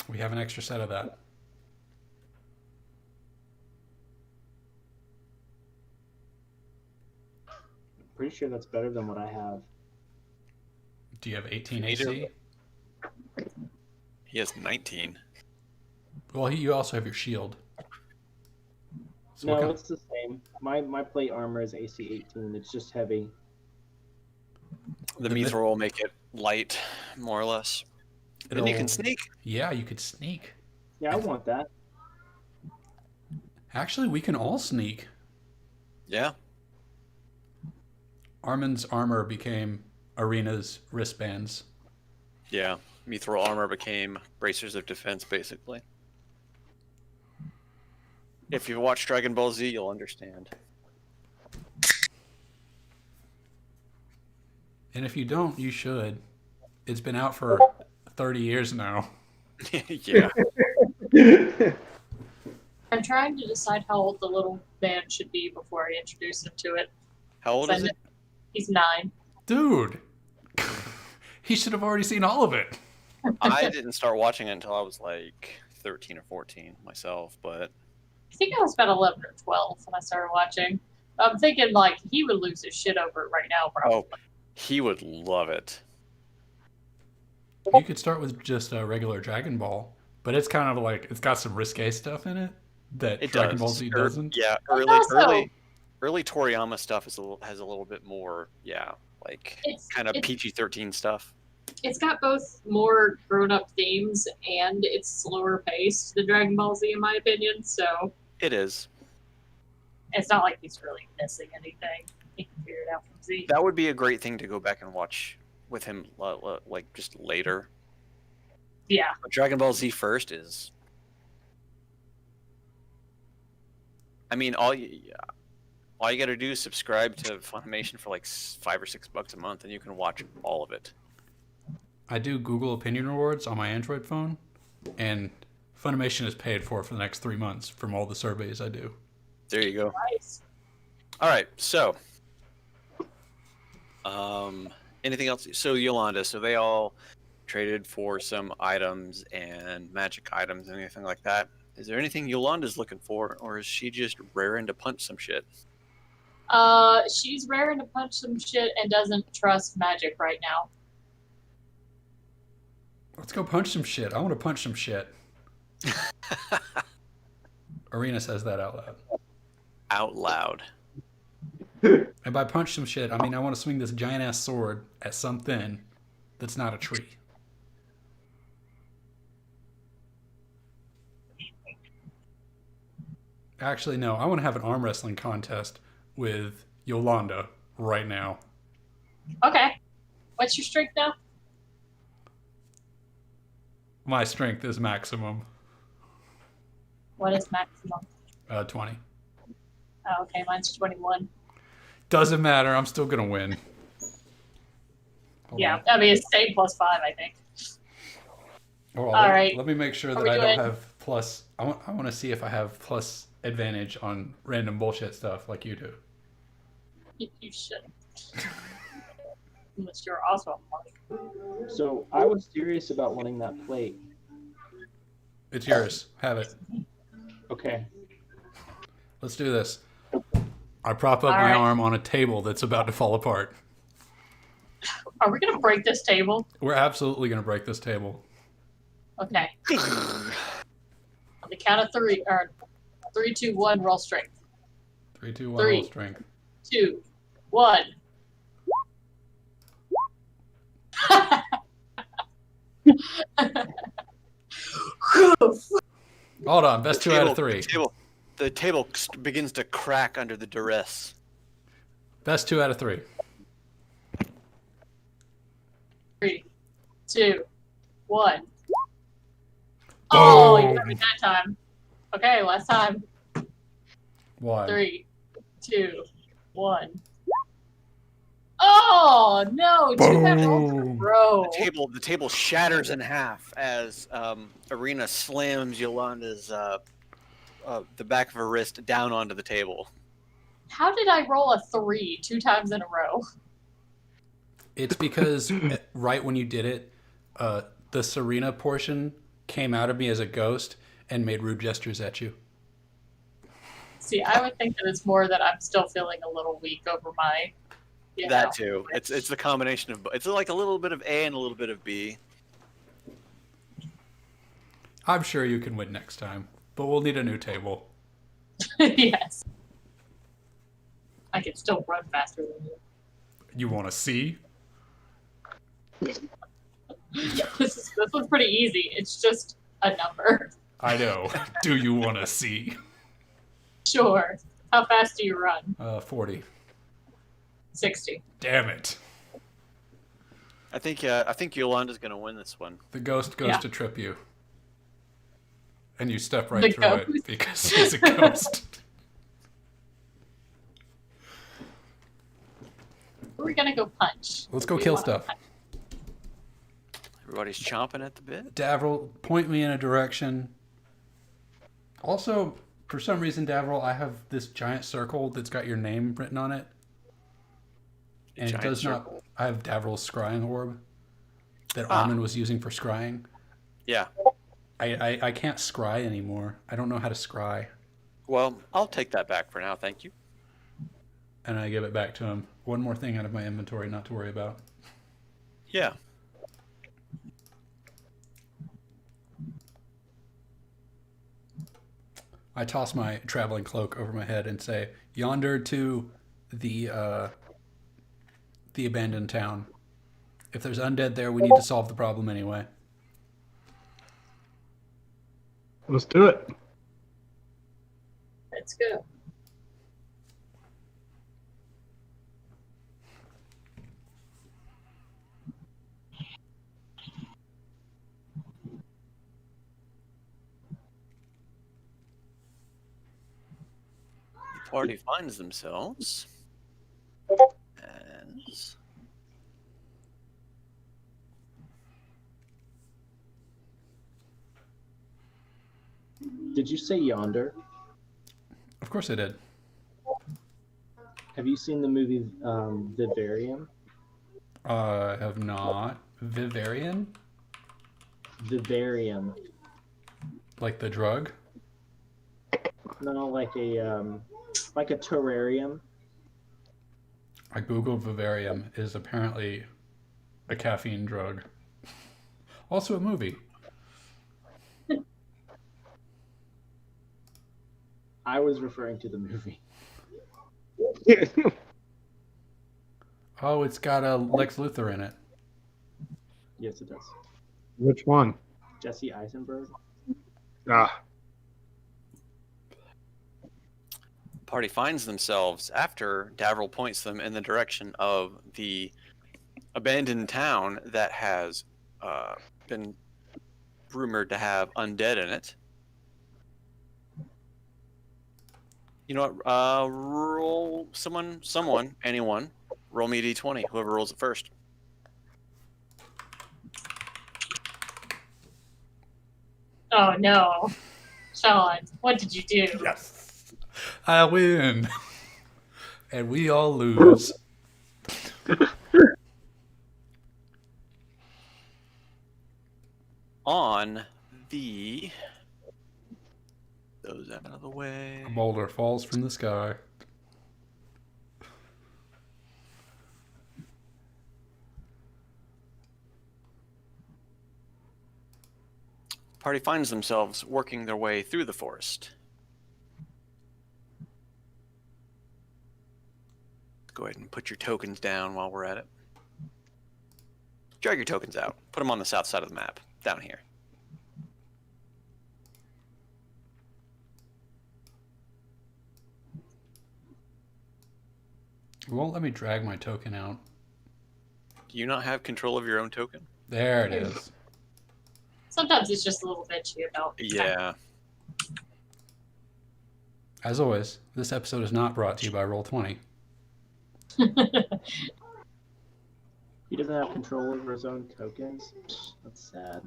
We have an extra set of that. Pretty sure that's better than what I have. Do you have 18 AC? He has 19. Well, you also have your shield. So No, it's the same. My plate armor is AC 18. It's just heavy. The mithril will make it light, more or less. And you can sneak. Yeah, you could sneak. Yeah, I want that. Actually, we can all sneak. Yeah. Armin's armor became Arena's wristbands. Yeah. Mithril armor became bracers of defense, basically. If you watch Dragon Ball Z, you'll understand. And if you don't, you should. It's been out for 30 years now. Yeah. I'm trying to decide how old the little man should be before I introduce him to it. How old is it? He's 9. Dude, he should have already seen all of it. I didn't start watching it until I was like 13 or 14 myself, but I think I was about 11 or 12 when I started watching. I'm thinking like he would lose his shit over it right now, probably. oh, he would love it. You could start with just a regular Dragon Ball, but it's kind of like it's got some risque stuff in it that It Dragon does. Ball Z doesn't. Yeah, Well, early Toriyama stuff has a little bit more, like kind of PG-13 stuff. It's got both more grown-up themes and it's slower paced than Dragon Ball Z, in my opinion. So It is. it's not like he's really missing anything. He can figure it out from Z. That would be a great thing to go back and watch with him, like just later. Yeah, But Dragon Ball Z first is. I mean, all you got to do is subscribe to Funimation for like $5 or $6 a month, and you can watch all of it. I do Google Opinion Rewards on my Android phone, and Funimation is paid for the next 3 months from all the surveys I do. There you go. nice. All right, so anything else? So Yolanda, so they all traded for some items and magic items, anything like that. Is there anything Yolanda's looking for, or is she just raring to punch some shit? She's raring to punch some shit and doesn't trust magic right now. Let's go punch some shit. I want to punch some shit. Arena says that out loud. Out loud. And by punch some shit, I mean I want to swing this giant ass sword at something that's not a tree. Actually, no. I want to have an arm wrestling contest with Yolanda right now. Okay. What's your strength now? My strength is maximum. What is maximum? 20. Oh, okay, mine's 21. Doesn't matter. I'm still gonna win. Hold Yeah, on. I mean, it's same plus 5, I think. All right. Let me make sure Are that we I doing- don't have plus. I want to see if I have plus advantage on random bullshit stuff like you do. You shouldn't. Unless you're also a monk. So I was serious about wanting that plate. It's yours. Have it. Okay. Let's do this. I prop up All my right. arm on a table that's about to fall apart. Are we gonna break this table? We're absolutely gonna break this table. Okay. On the count of 3, or 3, 2, 1, roll strength. 3, 2, 1, Three. roll strength. 2, 1. Hold on. Best 2 out of 3. The table begins to crack under the duress. Best 2 out of 3. 3, 2, 1. Oh, you Boom. got me that time. Okay, last time. 1. 3, 2, 1. Oh no! 2 bad rolls in a Boom. row. The table shatters in half as Arena slams Yolanda's the back of her wrist down onto the table. How did I roll a 3 2 times in a row? It's because right when you did it, the Serena portion came out of me as a ghost and made rude gestures at you. See, I would think that it's more that I'm still feeling a little weak over my. You That know, too. It's the combination of. It's like a little bit of A and a little bit of B. I'm sure you can win next time, but we'll need a new table. yes. I can still run faster than you. You want to see? This one's pretty easy. It's just a number. I know. Do you want to see? Sure. How fast do you run? 40. 60. Damn it. I think Yolanda's gonna win this one. The ghost goes Yeah. to trip you. And you step right The through it ghost? because he's a ghost. Who are we gonna go punch? Let's go We kill wanna stuff. punch. Everybody's chomping at the bit. Davril, point me in a direction. Also, For some reason, Davril, I have this giant circle that's got your name written on it. And it Giant does circle. not... I have Davril's scrying orb that Ah. Armin was using for scrying. Yeah. I can't scry anymore. I don't know how to scry. Well, I'll take that back for now. Thank you. And I give it back to him. One more thing out of my inventory not to worry about. Yeah. I toss my traveling cloak over my head and say, "Yonder to the abandoned town. If there's undead there, we need to solve the problem anyway." Let's do it. Let's go. The party finds themselves as Did you say yonder? Of course I did. Have you seen the movie Vivarium? I have not. Vivarian? Vivarium. Like the drug? No, like a terrarium. I googled Vivarium. It is apparently a caffeine drug. Also a movie. I was referring to the movie. Oh, it's got a Lex Luthor in it. Yes, it does. Which one? Jesse Eisenberg. Ah, party finds themselves after Davril points them in the direction of the abandoned town that has been rumored to have undead in it. You know what? Roll anyone. Roll me a d20. Whoever rolls it first. Oh no. Sean, what did you do? Yes. I win. And we all lose. On the... Those out of the way. A boulder falls from the sky. Party finds themselves working their way through the forest. Go ahead and put your tokens down while we're at it. Drag your tokens out. Put them on the south side of the map, down here. It won't let me drag my token out. Do you not have control of your own token? There it is. Sometimes it's just a little bitchy about. Yeah. As always, this episode is not brought to you by Roll20. He doesn't have control over his own tokens. That's sad.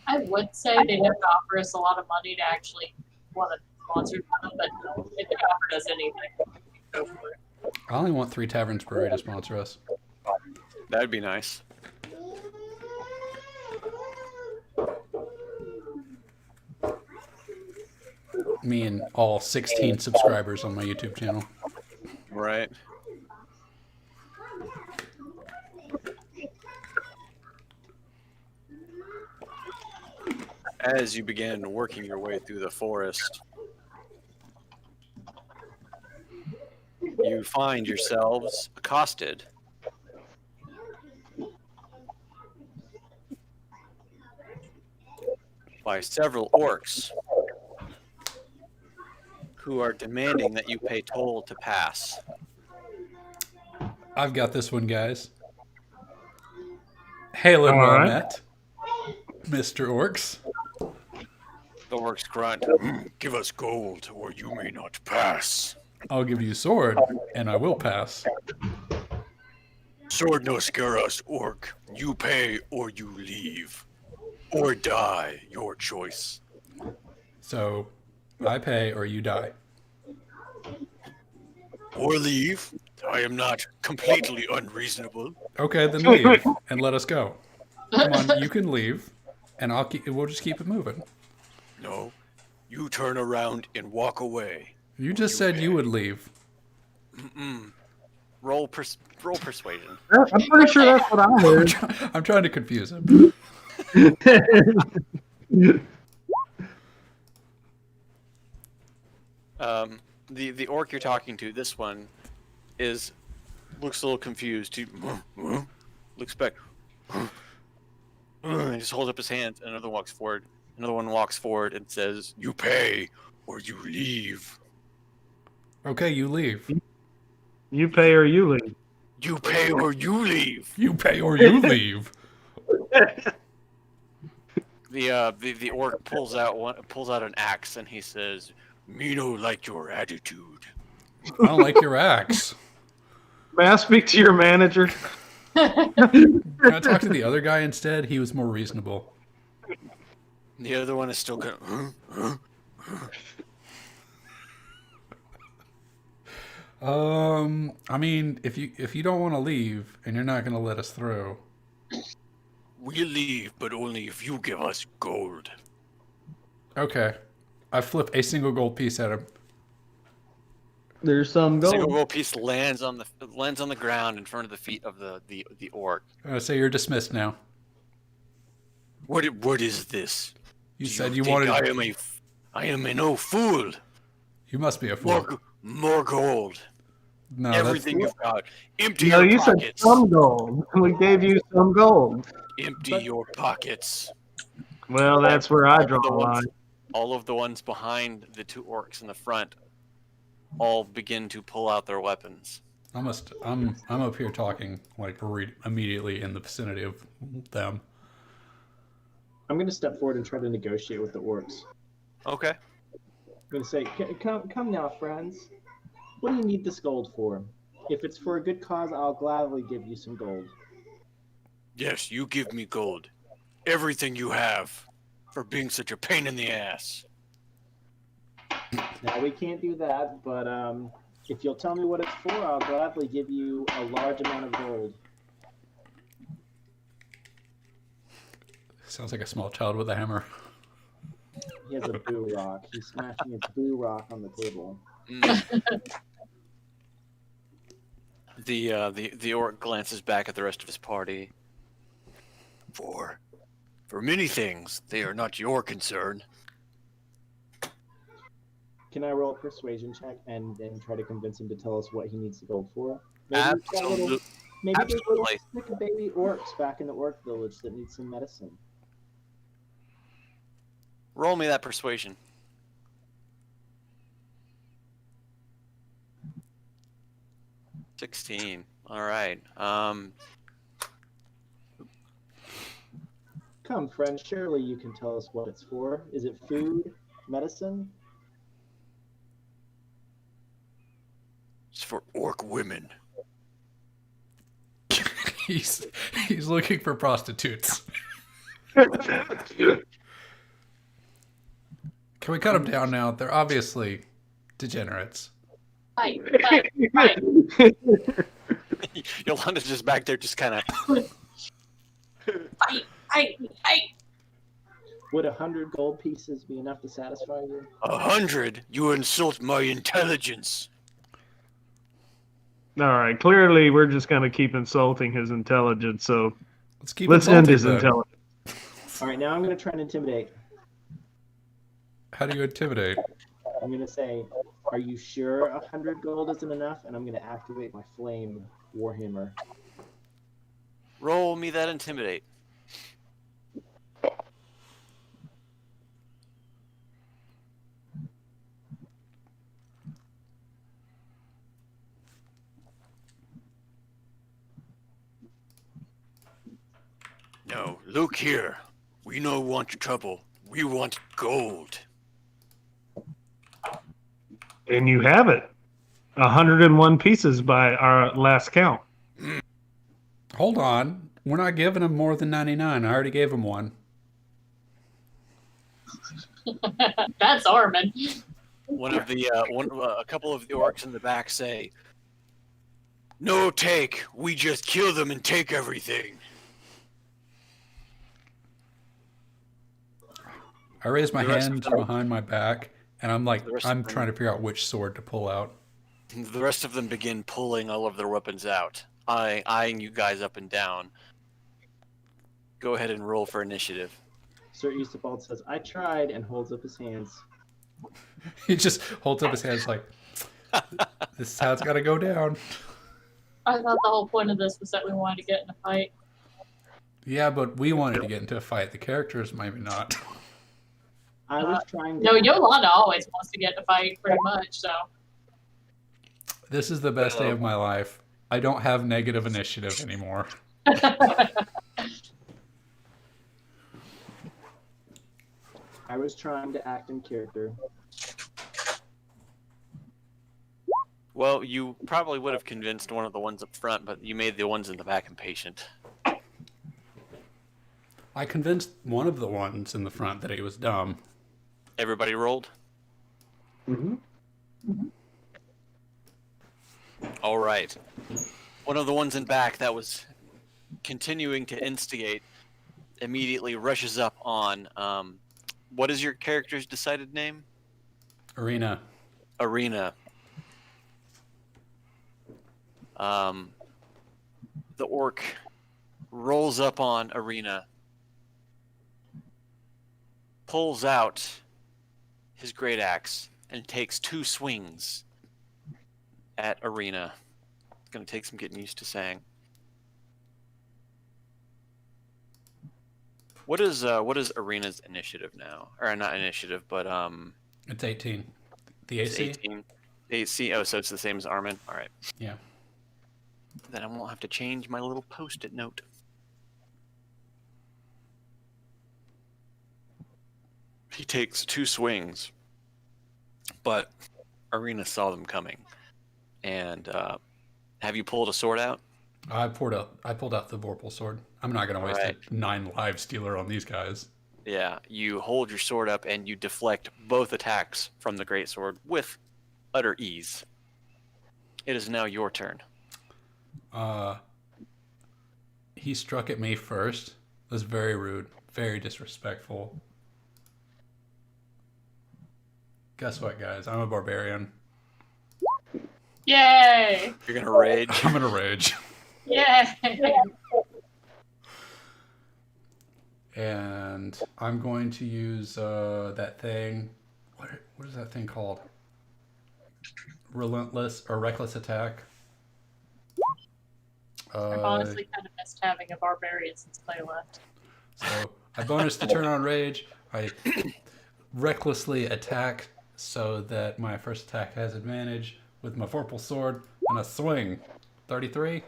I would say they have to offer us a lot of money to actually want to sponsor them, but no, if they offered us anything, go for it. I only want 3 Taverns Brewery to sponsor us. That'd be nice. Me and all 16 subscribers on my YouTube channel. Right. As you begin working your way through the forest, you find yourselves accosted by several orcs who are demanding that you pay toll to pass. I've got this one, guys. Hail and All well right. met, Mr. Orcs. The orcs grunt, "Give us gold, or you may not pass." I'll give you a sword, and I will pass. "Sword no scare us, orc. You pay or you leave. Or die, your choice." So I pay or you die. Or leave. I am not completely unreasonable. Okay, then leave and let us go. Come on, you can leave, and we'll just keep it moving. No, you turn around and walk away. You just said you would leave. Roll persuasion. I'm pretty sure that's what I heard. I'm trying to confuse him. The orc you're talking to, this one, looks a little confused. He looks back. And just holds up his hands. Another walks forward. Another one walks forward and says, "You pay or you leave." Okay, you leave. You pay or you leave. You pay or you leave. You pay or you leave. The orc pulls out an axe and he says, "Me no like your attitude." I don't like your axe. May I speak to your manager? Can I talk to the other guy instead? He was more reasonable. The other one is still going. I mean, if you don't want to leave and you're not going to let us through. We'll leave, but only if you give us gold. Okay. I flip a single gold piece at him. There's some Single gold. gold piece lands on the ground in front of the feet of the orc. I say you're dismissed now. What is this? You Do said you you think wanted. I am no fool. You must be a fool. More gold. No, Everything you've got. Empty No, your you said pockets. some gold. We gave you some gold. Empty your pockets. Well, that's where I draw the line. All of the ones behind the two orcs in the front all begin to pull out their weapons. I'm up here talking like immediately in the vicinity of them. I'm going to step forward and try to negotiate with the orcs. Okay. I'm going to say, come now, friends. What do you need this gold for? If it's for a good cause, I'll gladly give you some gold. Yes, you give me gold. Everything you have for being such a pain in the ass. Now, we can't do that, but if you'll tell me what it's for, I'll gladly give you a large amount of gold. Sounds like a small child with a hammer. He has a boo rock. He's smashing his boo rock on the table. The orc glances back at the rest of his party. For many things, they are not your concern. Can I roll a persuasion check and then try to convince him to tell us what he needs the gold for? Maybe there's little sick baby orcs back in the orc village that need some medicine. Roll me that persuasion. $16. All right. Come, friend, surely you can tell us what it's for. Is it food? Medicine? It's for orc women. He's looking for prostitutes. Can we cut them down now? They're obviously degenerates. Fight. Yolanda's just back there, just kind of. Fight. Would 100 gold pieces be enough to satisfy you? 100? You insult my intelligence. All right. Clearly, we're just going to keep insulting his intelligence. So Let's end his then. intelligence. All right, now I'm going to try and intimidate. How do you intimidate? I'm going to say, are you sure 100 gold isn't enough? And I'm going to activate my flame warhammer. Roll me that intimidate. No, look here. We no want your trouble. We want gold. And you have it. 101 pieces by our last count. Hold on. We're not giving him more than 99. I already gave him one. That's Armin. A couple of the orcs in the back say, "No take. We just kill them and take everything." I raise my The rest of hand them- behind my back, and I'm like, The rest of I'm them- trying to figure out which sword to pull out. The rest of them begin pulling all of their weapons out, eyeing you guys up and down. Go ahead and roll for initiative. Sir Eastafald says, I tried, and holds up his hands. He just holds up his hands like, this is how it's got to go down. I thought the whole point of this was that we wanted to get in a fight. Yeah, but we wanted to get into a fight. The characters maybe not. I was trying to... No, Yolanda always wants to get in a fight, pretty much, so. This is the best day of my life. I don't have negative initiative anymore. I was trying to act in character. Well, you probably would have convinced one of the ones up front, but you made the ones in the back impatient. I convinced one of the ones in the front that he was dumb. Everybody rolled? Mm-hmm. All right. One of the ones in back that was continuing to instigate immediately rushes up on... what is your character's decided name? Arena. Arena. The orc rolls up on Arena, pulls out his great axe, and takes 2 swings at Arena. It's going to take some getting used to saying. What is Arena's initiative now? Or not initiative, but It's 18. The it's AC? 18. AC. Oh, so it's the same as Armin. All right. Yeah. Then I won't have to change my little post-it note. He takes 2 swings, but Arena saw them coming. And have you pulled a sword out? I pulled out the Vorpal sword. I'm not going to waste Right. a 9 live stealer on these guys. Yeah, you hold your sword up and you deflect both attacks from the greatsword with utter ease. It is now your turn. He struck at me first. It was very rude, very disrespectful. Guess what, guys? I'm a barbarian. Yay! You're gonna rage. I'm gonna rage. Yay! And I'm going to use that thing. What is that thing called? Relentless or reckless attack. I've honestly kind of missed having a barbarian since Clay left. So I bonus to turn on rage. I recklessly attack so that my first attack has advantage with my Vorpal sword and a swing. 33.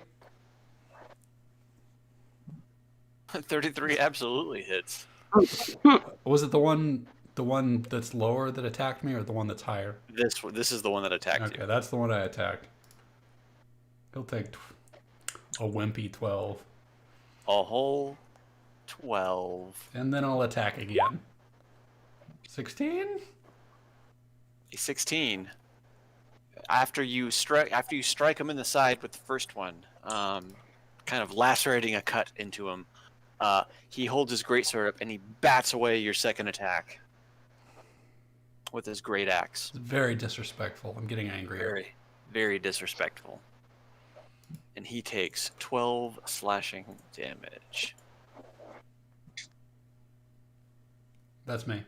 33 absolutely hits. Was it the one that's lower that attacked me, or the one that's higher? This is the one that attacked Okay, you. that's the one I attacked. He'll take a wimpy 12, A whole 12. and then I'll attack again. 16. A 16. After you strike him in the side with the first one, kind of lacerating a cut into him, he holds his greatsword up and he bats away your second attack with his great axe. It's very disrespectful. I'm getting angry. Very, very disrespectful. And he takes 12 slashing damage. That's me.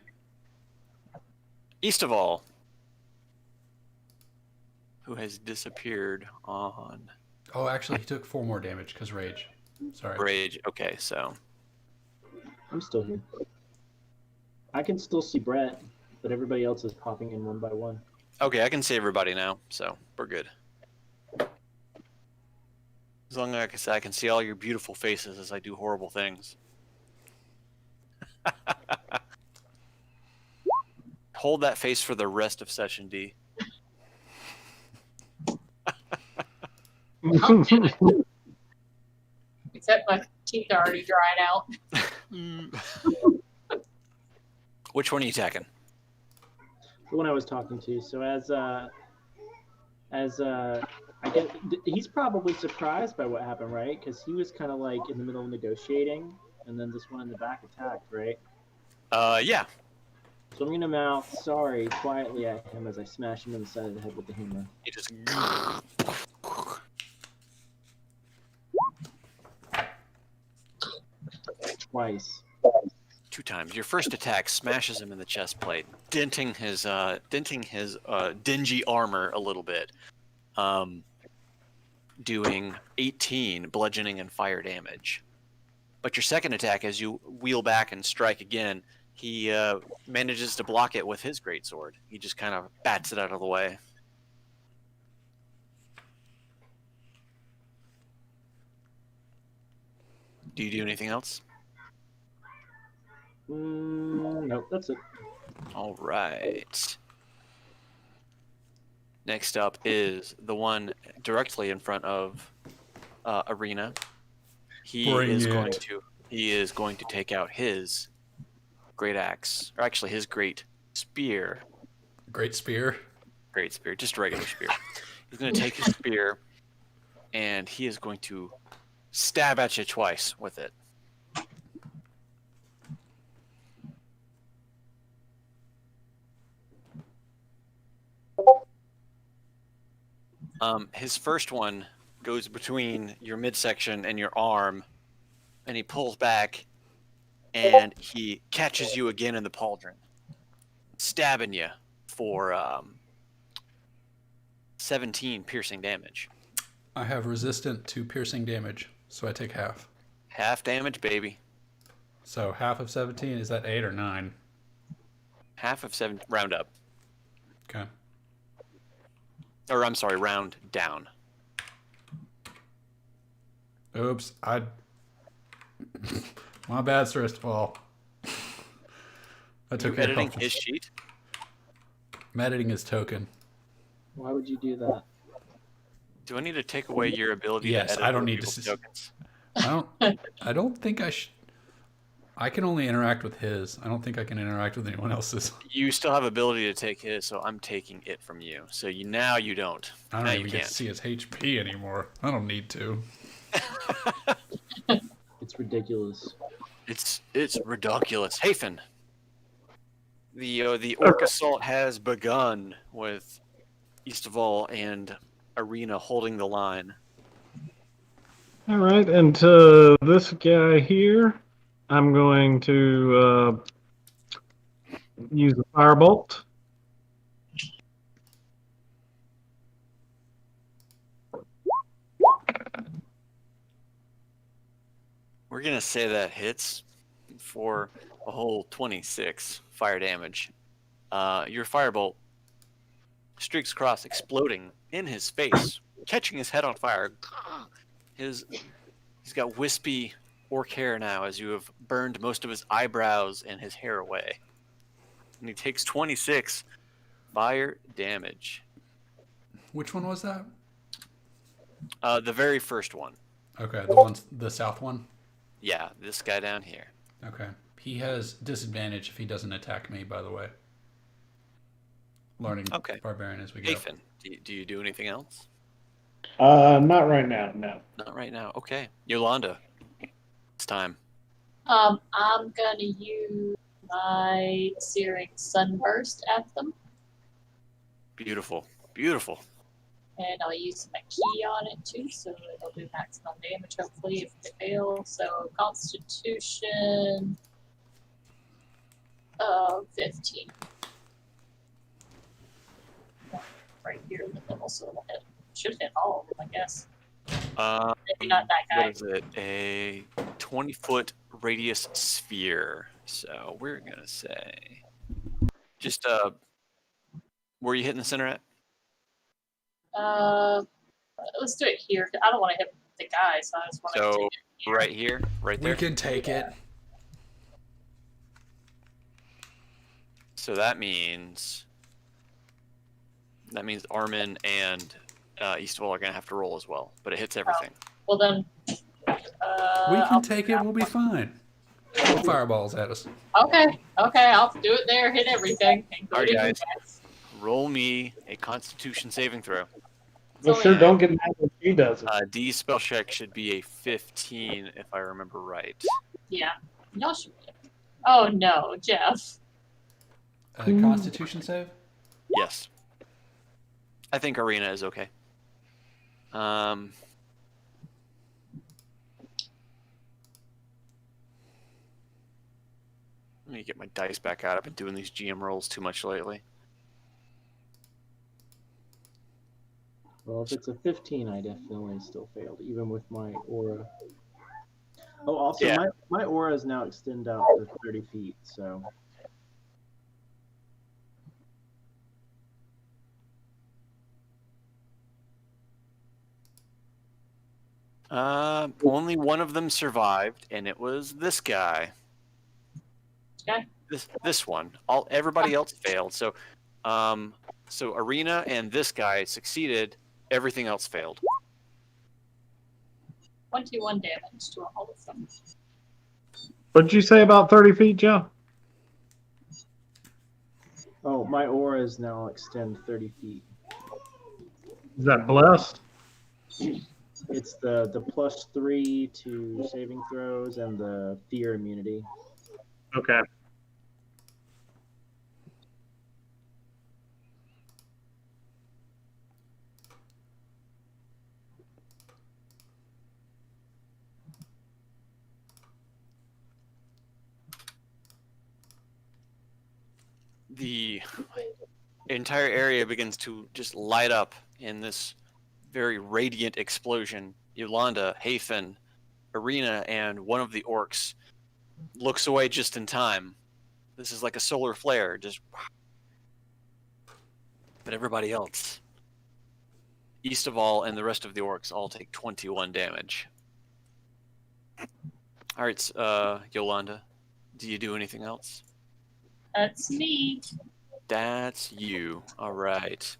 East of all, who has disappeared on Oh, actually, he took 4 more damage because rage. Sorry. rage. Okay, so I'm still here. I can still see Brett, but everybody else is popping in one by one. okay, I can see everybody now, so we're good. As long as I can see all your beautiful faces as I do horrible things. Hold that face for the rest of session D. Except my teeth are already dried out. Which one are you attacking? the one I was talking to. So I guess he's probably surprised by what happened, right? Because he was kind of like in the middle of negotiating, and then this one in the back attacked, right? Yeah. So I'm gonna mouth sorry quietly at him as I smash him in the side of the head with the hammer. He just. Twice. 2 times. Your first attack smashes him in the chest plate, denting his dingy armor a little bit, doing 18 bludgeoning and fire damage. But your second attack, as you wheel back and strike again, he manages to block it with his greatsword. He just kind of bats it out of the way. Do you do anything else? Nope, that's it. All right. Next up is the one directly in front of Arena. He is going to take out his great axe, or actually his great spear. Great spear? Great spear, just a regular spear. He's going to take his spear, and he is going to stab at you twice with it. His first one goes between your midsection and your arm, and he pulls back, and he catches you again in the pauldron, stabbing you for 17 piercing damage. I have resistant to piercing damage, so I take half. Half damage, baby. So half of 17, is that 8 or 9? Half of 7, round up. Okay. Or, I'm sorry, round down. Oops, my bad, first of all. I took You're editing his sheet? I'm editing his token. Why would you do that? Do I need to take away your ability Yes, to edit I don't other need people's to tokens? I don't think I should. I can only interact with his. I don't think I can interact with anyone else's. You still have ability to take his, so I'm taking it from you. So now you don't. I don't now even you get can't. to see his HP anymore. I don't need to. It's ridiculous. It's ridiculous. Hafen. The orc assault has begun with Eastaval and Arena holding the line. All right, and to this guy here, I'm going to use a firebolt. We're gonna say that hits for a whole 26 fire damage. Your firebolt streaks across, exploding in his face, catching his head on fire. He's got wispy orc hair now, as you have burned most of his eyebrows and his hair away. And he takes 26 fire damage. Which one was that? The very first one. Okay, the south one? Yeah, this guy down here. Okay. He has disadvantage if he doesn't attack me, by the way. Learning Barbarian as we go. Nathan, do you do anything else? Not right now, no. Not right now. Okay. Yolanda, it's time. I'm gonna use my Searing Sunburst at them, Beautiful. Beautiful. and I'll use my key on it too, so it'll do maximum damage hopefully if they fail. So Constitution 15. Right here in the middle, so it'll hit. Should hit all of them, I guess. Maybe not that guy. What is it? A 20-foot radius sphere. So we're gonna say, just where are you hitting the center at? Let's do it here. I don't want to hit the guy, so I just want to So take it here. right here, right there. We can take it. So that means Armin and Eastwell are gonna have to roll as well, but it hits everything. Well then, We can take it. We'll be fine. Throw fireballs at us. Okay, I'll do it there. Hit everything. All right, including guys. you guys. roll me a Constitution saving throw. Well, sure, don't get mad when she does it. D spell check should be a 15, if I remember right. Yeah. Y'all should. Oh no, Jeff. Constitution save? Yes. I think Arena is okay. Let me get my dice back out. I've been doing these GM rolls too much lately. Well, if it's a 15, I definitely still failed, even with my aura. Oh, also, Yeah. my aura is now extend out to 30 feet, so... Only one of them survived, and it was this guy. Okay. This one. Everybody else failed. So Arena and this guy succeeded. Everything else failed. 21 damage to all of them. What'd you say about 30 feet, Joe? Oh, my auras now extend 30 feet. Is that blessed? It's the +3 to saving throws and the fear immunity. Okay. The entire area begins to just light up in this very radiant explosion. Yolanda, Hafen, Arena, and one of the orcs looks away just in time. This is like a solar flare, just. But everybody else, east of all, and the rest of the orcs all take 21 damage. All right, Yolanda, do you do anything else? That's me. That's you. All right.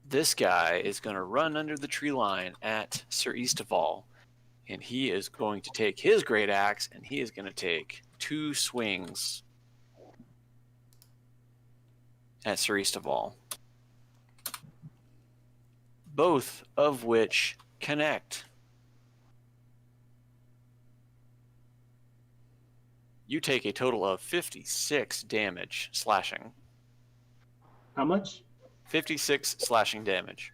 This guy is going to run under the tree line at Sir Eastaval, and he is going to take his great axe, and he is going to take 2 swings at Sir Eastaval, both of which connect. You take a total of 56 damage slashing. How much? 56 slashing damage.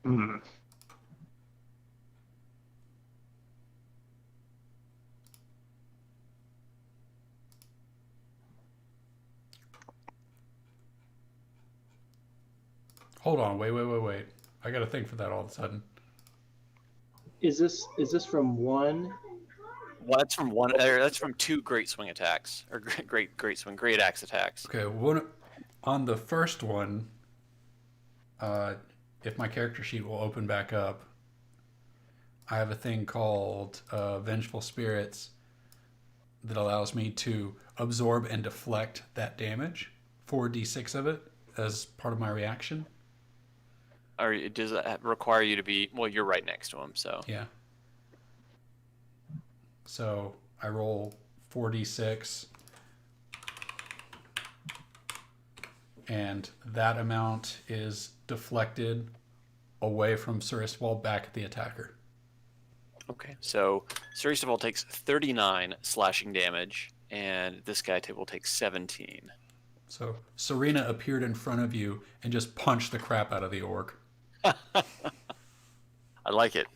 Hmm. Hold on, wait. I got to think for that all of a sudden. Is this from one? Well, that's from one. That's from 2 great swing attacks, or great axe attacks. Okay, on the first one, if my character sheet will open back up, I have a thing called Vengeful Spirits that allows me to absorb and deflect that damage, 4d6 of it, as part of my reaction. Or does that require you to be? Well, you're right next to him, so. Yeah. So I roll 4d6, and that amount is deflected away from Sir Istval back at the attacker. Okay, so Sir Eastaval takes 39 slashing damage, and this guy will take 17. So Serena appeared in front of you and just punched the crap out of the orc. I like it.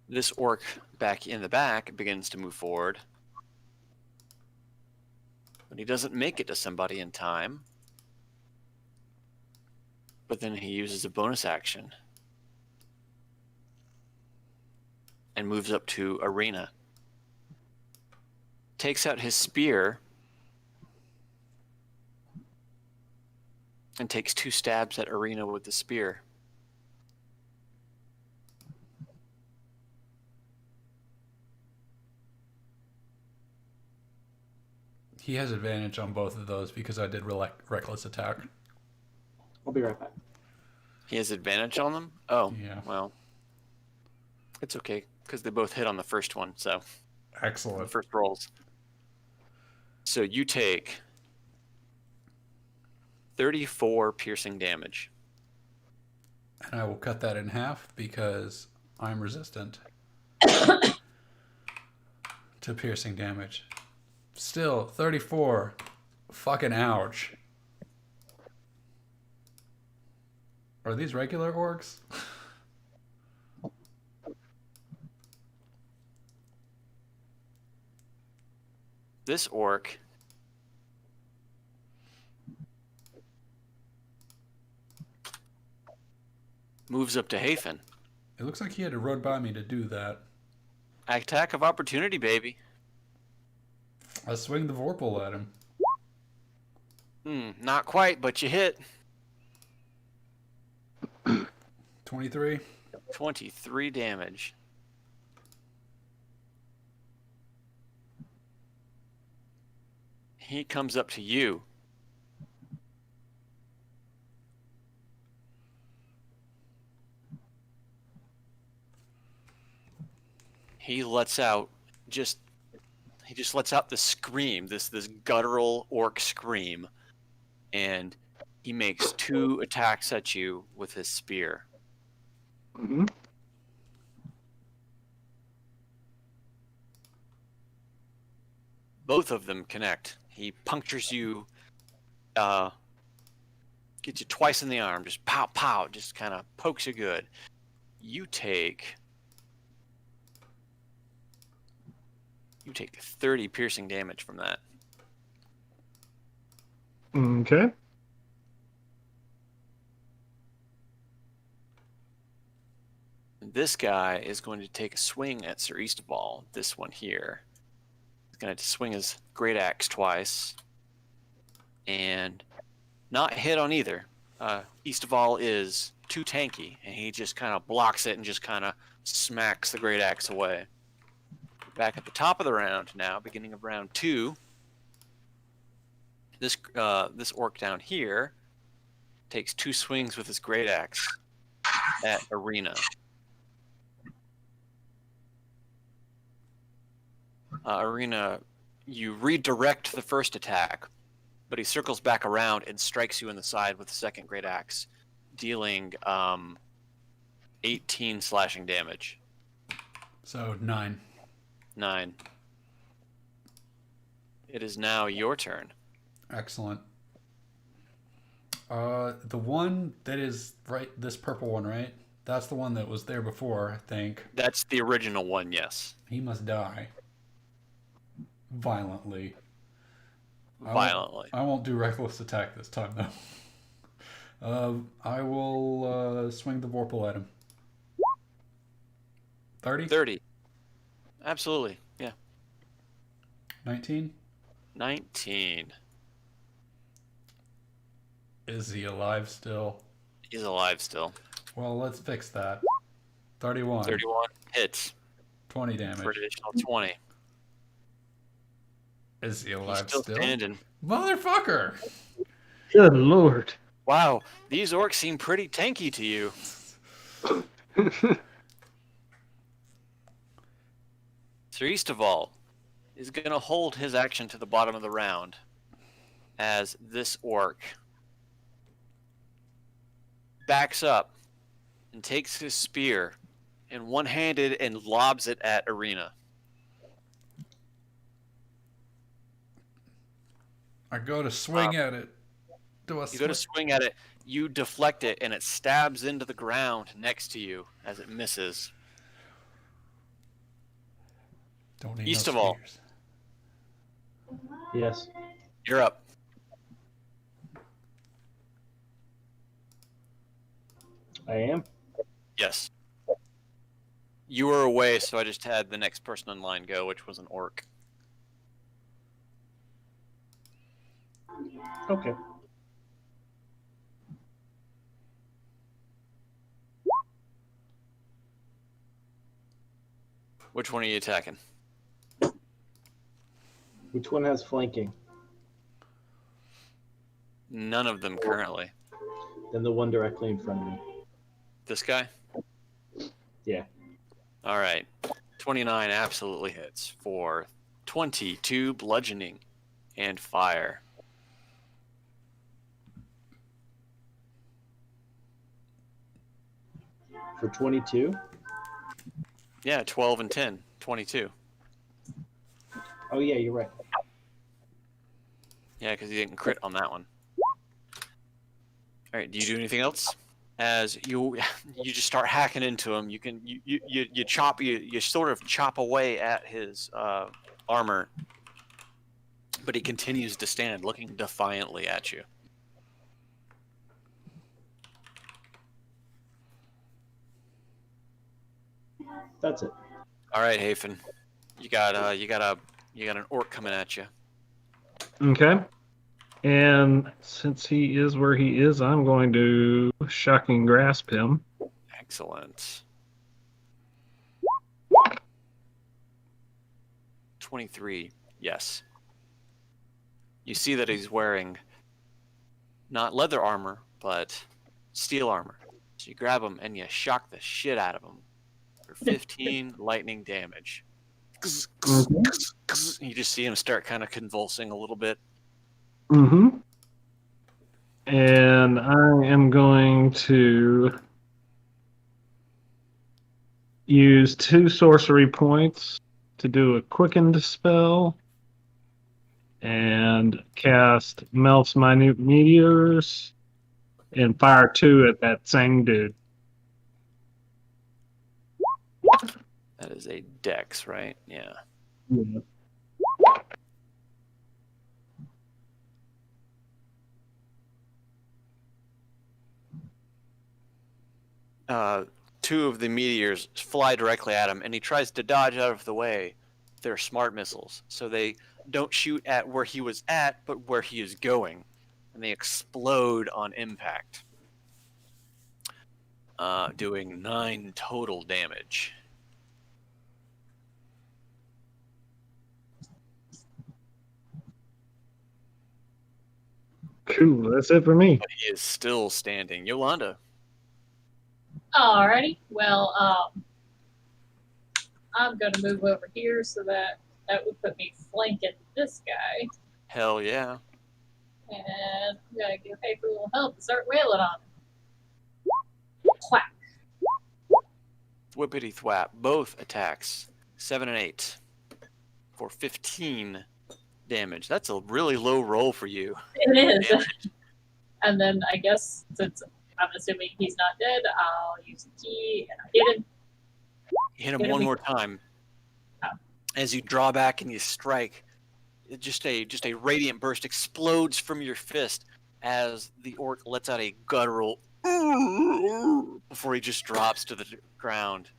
This orc back in the back begins to move forward. But he doesn't make it to somebody in time. But then he uses a bonus action and moves up to Arena. Takes out his spear and takes 2 stabs at Arena with the spear. He has advantage on both of those because I did reckless attack. I'll be right back. He has advantage on them? Oh, Yeah. well. It's okay. because they both hit on the first one. So the Excellent. first rolls. So you take 34 piercing damage. And I will cut that in half because I'm resistant to piercing damage. Still, 34. Fucking ouch. Are these regular orcs? This orc moves up to Hafen. It looks like he had to run by me to do that. Attack of opportunity, baby. I swing the Vorpal at him. Not quite, but you hit. 23. 23 damage. He comes up to you. He lets out he just lets out this scream, this guttural orc scream, and he makes 2 attacks at you with his spear. Mm-hmm. Both of them connect. He punctures you, gets you twice in the arm, just pow pow, just kind of pokes you good. You take 30 piercing damage from that. Okay. This guy is going to take a swing at Sir Eastaval. This one here. He's going to swing his great axe twice. And not hit on either. Eastaval is too tanky, and he just kind of blocks it and just kind of smacks the great axe away. Back at the top of the round now, beginning of round 2. This orc down here takes 2 swings with his great axe at Arena. Arena, you redirect the first attack, but he circles back around and strikes you in the side with the second great axe, dealing 18 slashing damage. So 9. 9. It is now your turn. Excellent. The one that is right, this purple one, right? That's the one that was there before, I think. That's the original one, yes. He must die. Violently. Violently. I won't do reckless attack this time, though. I will swing the Vorpal at him. 30? 30. Absolutely, yeah. 19? 19. Is he alive still? He's alive still. Well, let's fix that. 31. 31 hits 20 damage. for an additional 20. Is he He's alive still still? standing. Motherfucker! Good lord. Wow, these orcs seem pretty tanky to you. Sir Eastaval is going to hold his action to the bottom of the round as this orc backs up and takes his spear and one-handed and lobs it at Arena. I go to swing at it. You go to swing at it, you deflect it, and it stabs into the ground next to you as it misses. Don't need East no of all. spears. Yes. You're up. I am. Yes. You were away, so I just had the next person in line go, which was an orc. Okay. Which one are you attacking? Which one has flanking? None of them currently. Then the one directly in front of me. This guy? Yeah. All right. 29 absolutely hits for 22 bludgeoning and fire. For 22? Yeah, 12 and 10, 22. Oh, yeah, you're right. Yeah, because you didn't crit on that one. All right, do you do anything else? As you just start hacking into him, you sort of chop away at his armor, but he continues to stand, looking defiantly at you. That's it. All right, Hafen, you got an orc coming at you. Okay. And since he is where he is, I'm going to shocking grasp him. Excellent. 23. Yes. You see that he's wearing not leather armor, but steel armor. So you grab him and you shock the shit out of him for 15 lightning damage. You just see him start kind of convulsing a little bit. Mm-hmm. And I am going to use 2 sorcery points to do a quickened spell and cast Melts Minute Meteors and fire 2 at that same dude. That is a dex, right? Yeah. Yeah. Two of the meteors fly directly at him, and he tries to dodge out of the way. They're smart missiles, so they don't shoot at where he was at, but where he is going, and they explode on impact, doing 9 total damage. Cool, that's it for me. But he is still standing. Yolanda. Alrighty. Well, I'm gonna move over here so that would put me flanking this guy. Hell yeah. And I'm gonna give Paper a little help and start wailing on him. Whack. Whippity thwap. Both attacks. 7 and 8 for 15 damage. That's a really low roll for you. It is. And then I guess since I'm assuming he's not dead, I'll use the key and I hit him. Hit him one more time. Oh. As you draw back and you strike, just a radiant burst explodes from your fist as the orc lets out a guttural before he just drops to the ground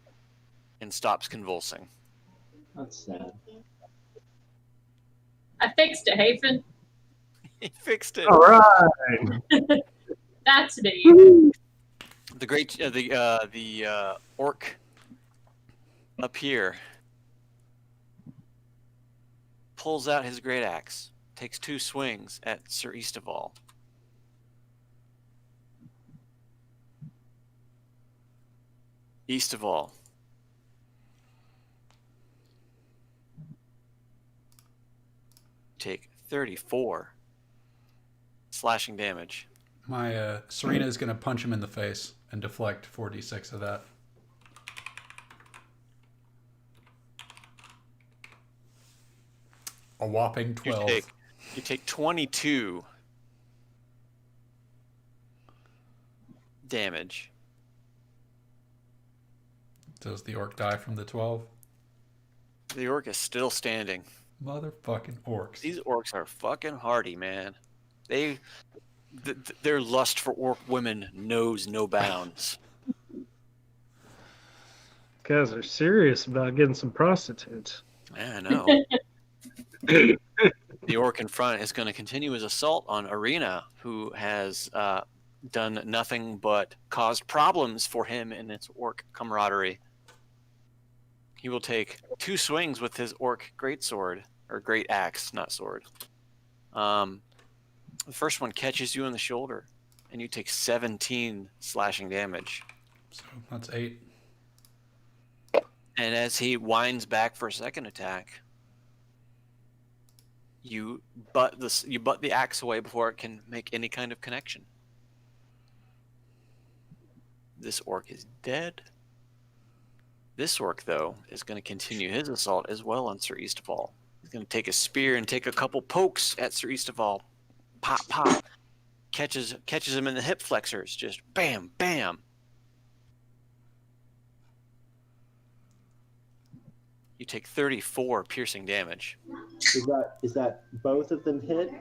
and stops convulsing. That's sad. I fixed it, Hafen. He fixed it. All right. That's me. The great orc up here pulls out his great axe, takes 2 swings at Sir Eastaval. Eastaval. Take 34 slashing damage. My Serena is going to punch him in the face and deflect 4d6 of that. A whopping 12. You take 22 damage. Does the orc die from the 12? The orc is still standing. Motherfucking orcs. These orcs are fucking hardy, man. Their lust for orc women knows no bounds. Guys are serious about getting some prostitutes. Yeah, I know. The orc in front is going to continue his assault on Arena, who has done nothing but caused problems for him and his orc camaraderie. He will take 2 swings with his orc greatsword, or great axe, not sword. The first one catches you in the shoulder, and you take 17 slashing damage. So that's 8. And as he winds back for a second attack, you butt the axe away before it can make any kind of connection. This orc is dead. This orc, though, is going to continue his assault as well on Sir Eastaval. He's going to take a spear and take a couple pokes at Sir Eastaval. Pop, pop. Catches him in the hip flexors. Just bam, bam. You take 34 piercing damage. Is that both of them hit?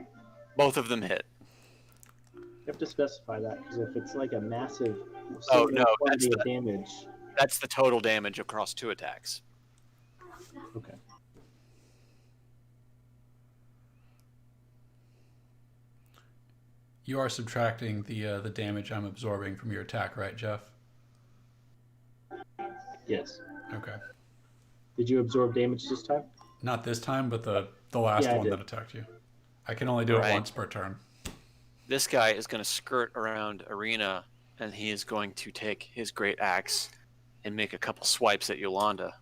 Both of them hit. You have to specify that, because if it's like a massive Oh, no, quantity of damage. That's the total damage across 2 attacks. Okay. You are subtracting the damage I'm absorbing from your attack, right, Jeff? Yes. Okay. Did you absorb damage this time? Not this time, but the last Yeah, I one did. that attacked you. I can only do it Right. once per turn. This guy is going to skirt around Arena, and he is going to take his great axe and make a couple swipes at Yolanda.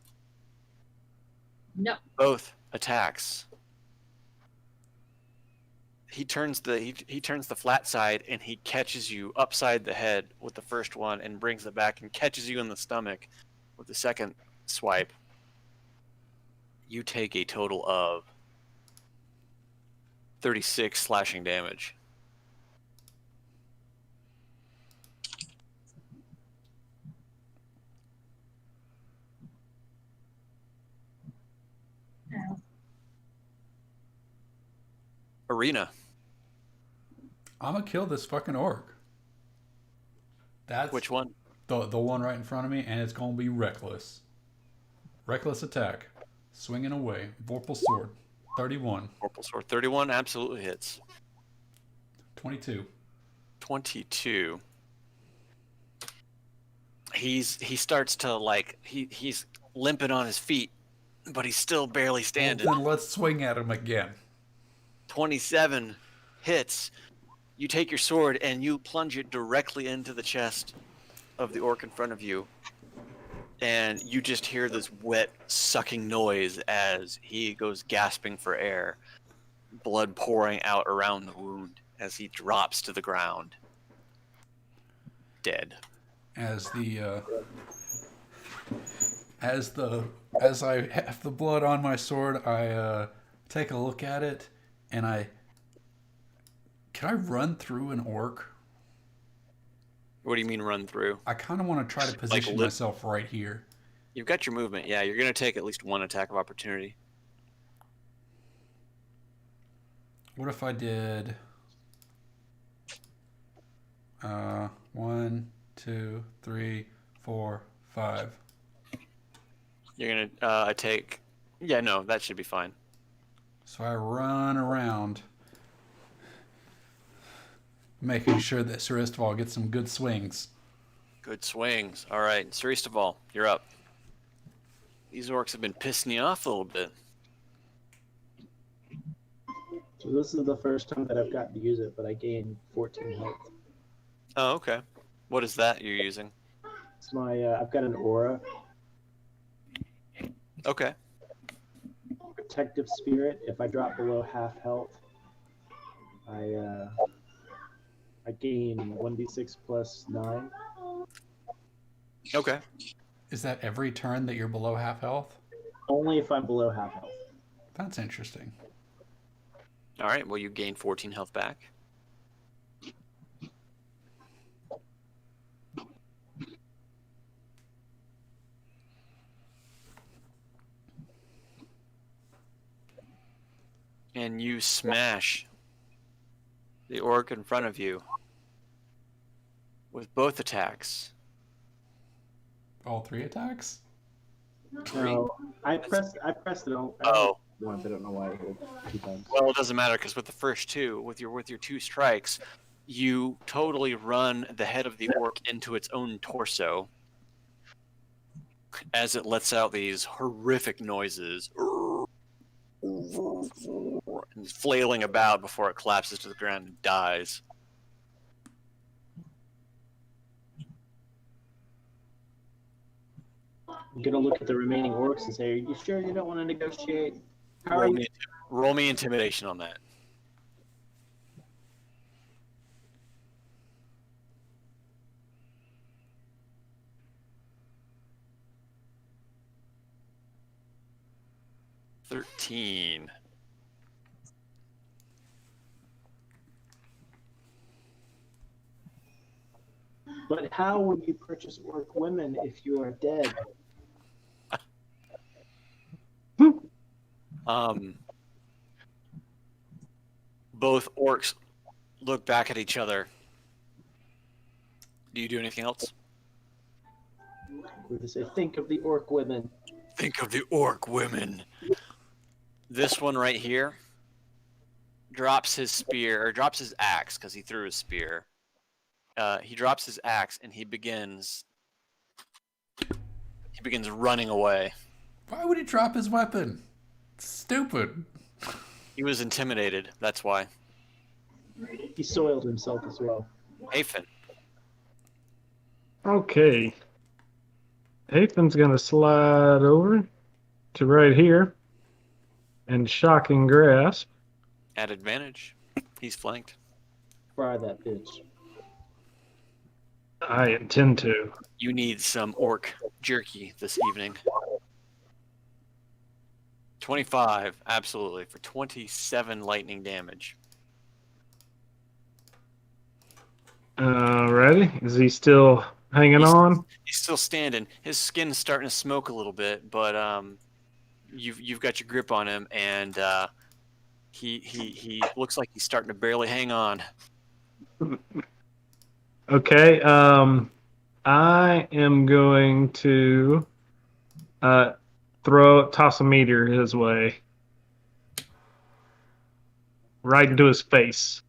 No. Both attacks. He turns the flat side, and he catches you upside the head with the first one and brings it back and catches you in the stomach with the second swipe. You take a total of 36 slashing damage. Ow. Arena. I'm gonna kill this fucking orc. That's Which one? the one right in front of me, and it's gonna be reckless. Reckless attack, swinging away. Vorpal sword, 31, Purple sword. 31 absolutely hits. 22. 22. He starts to he's limping on his feet, but he's still barely standing. Well, then let's swing at him again. 27 hits. You take your sword and you plunge it directly into the chest of the orc in front of you. And you just hear this wet, sucking noise as he goes gasping for air, blood pouring out around the wound as he drops to the ground. Dead. As I have the blood on my sword, I take a look at it, and can I run through an orc? What do you mean run through? I kind of want to try to position myself right here. You've got your movement. Yeah, you're going to take at least one attack of opportunity. What if I did 1, 2, 3, 4, 5? You're going to take... Yeah, no, that should be fine. So I run around, making sure that Sir Istval gets some good swings. Good swings. All right, Sir Eastaval, you're up. These orcs have been pissing you off a little bit. So this is the first time that I've gotten to use it, but I gained 14 health. Oh, okay. What is that you're using? It's my I've got an aura, Okay. protective spirit. If I drop below half health, I gain 1d6 plus 9. Okay. Is that every turn that you're below half health? Only if I'm below half health. That's interesting. All right, well, you gain 14 health back. And you smash the orc in front of you with both attacks. All 3 attacks? No, I pressed it on Oh. once. I don't know why I hit it 2 times. Well, it doesn't matter because with the first two, with your 2 strikes, you totally run the head of the orc into its own torso as it lets out these horrific noises and flailing about before it collapses to the ground and dies. I'm gonna look at the remaining orcs and say, "Are you sure you don't want to negotiate?" How are you? Roll me intimidation on that. $13. But how would you purchase orc women if you are dead? Both orcs look back at each other. Do you do anything else? We're to say, think of the orc women. Think of the orc women. This one right here drops his spear, or drops his axe, because he threw his spear. He drops his axe and he begins running away. Why would he drop his weapon? It's stupid. He was intimidated. That's why. He soiled himself as well. Hafen. Okay. Hafen's gonna slide over to right here and shocking grasp. At advantage. He's flanked. Fry that bitch. I intend to. You need some orc jerky this evening. 25, absolutely, for 27 lightning damage. Ready? Is he still hanging on? He's still standing. His skin's starting to smoke a little bit, but you've got your grip on him, and he looks like he's starting to barely hang on. Okay. I am going to toss a meteor his way, right into his face.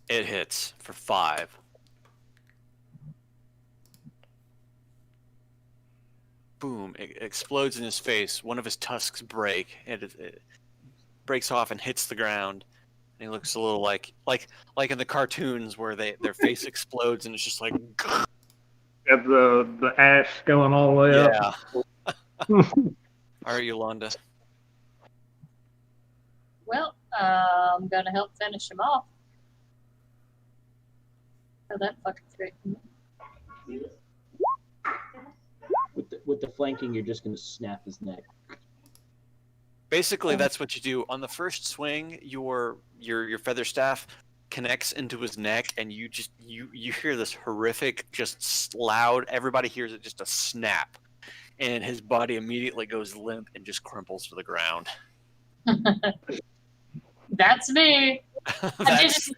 It hits for 5. Boom! It explodes in his face. One of his tusks break. It breaks off and hits the ground. And he looks a little like in the cartoons where their face explodes and it's just like. Got the ash going all the way up. Yeah. All right, Yolanda. Well, I'm gonna help finish him off. Oh, that fucking straight. With the flanking, you're just gonna snap his neck. Basically, that's what you do. On the first swing, your feather staff connects into his neck, and you hear this horrific, just loud. Everybody hears it, just a snap, and his body immediately goes limp and just crumples to the ground. That's me. That's,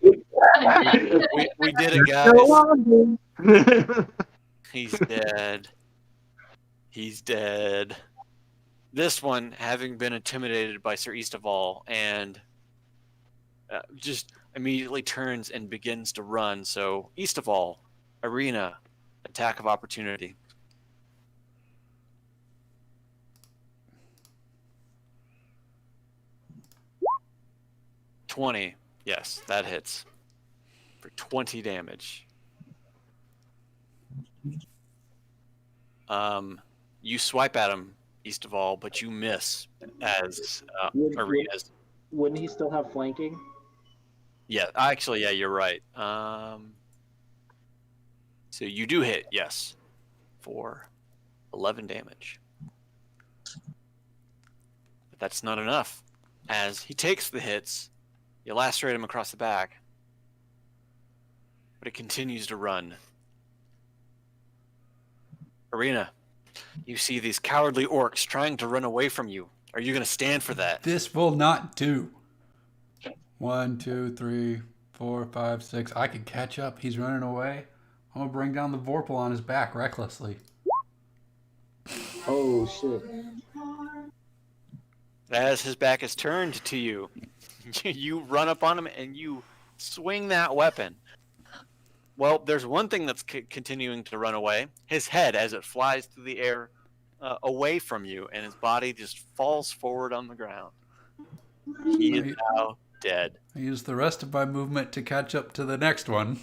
we did it, guys. He's dead. He's dead. This one, having been intimidated by Sir Eastaval, and just immediately turns and begins to run. So, Eastaval, Arena, attack of opportunity. $20. Yes, that hits. For 20 damage. You swipe at him, Eastaval, but you miss as Arena's. Wouldn't he still have flanking? Yeah, actually, yeah, you're right. So you do hit, yes, for 11 damage. But that's not enough. As he takes the hits, you lacerate him across the back, but it continues to run. Arena, you see these cowardly orcs trying to run away from you. Are you going to stand for that? This will not do. 1, 2, 3, 4, 5, 6. I can catch up. He's running away. I'm going to bring down the Vorpal on his back recklessly. Oh, shit. As his back is turned to you, you run up on him and you swing that weapon. Well, there's one thing that's continuing to run away. His head, as it flies through the air away from you, and his body just falls forward on the ground. He is now dead. I use the rest of my movement to catch up to the next one.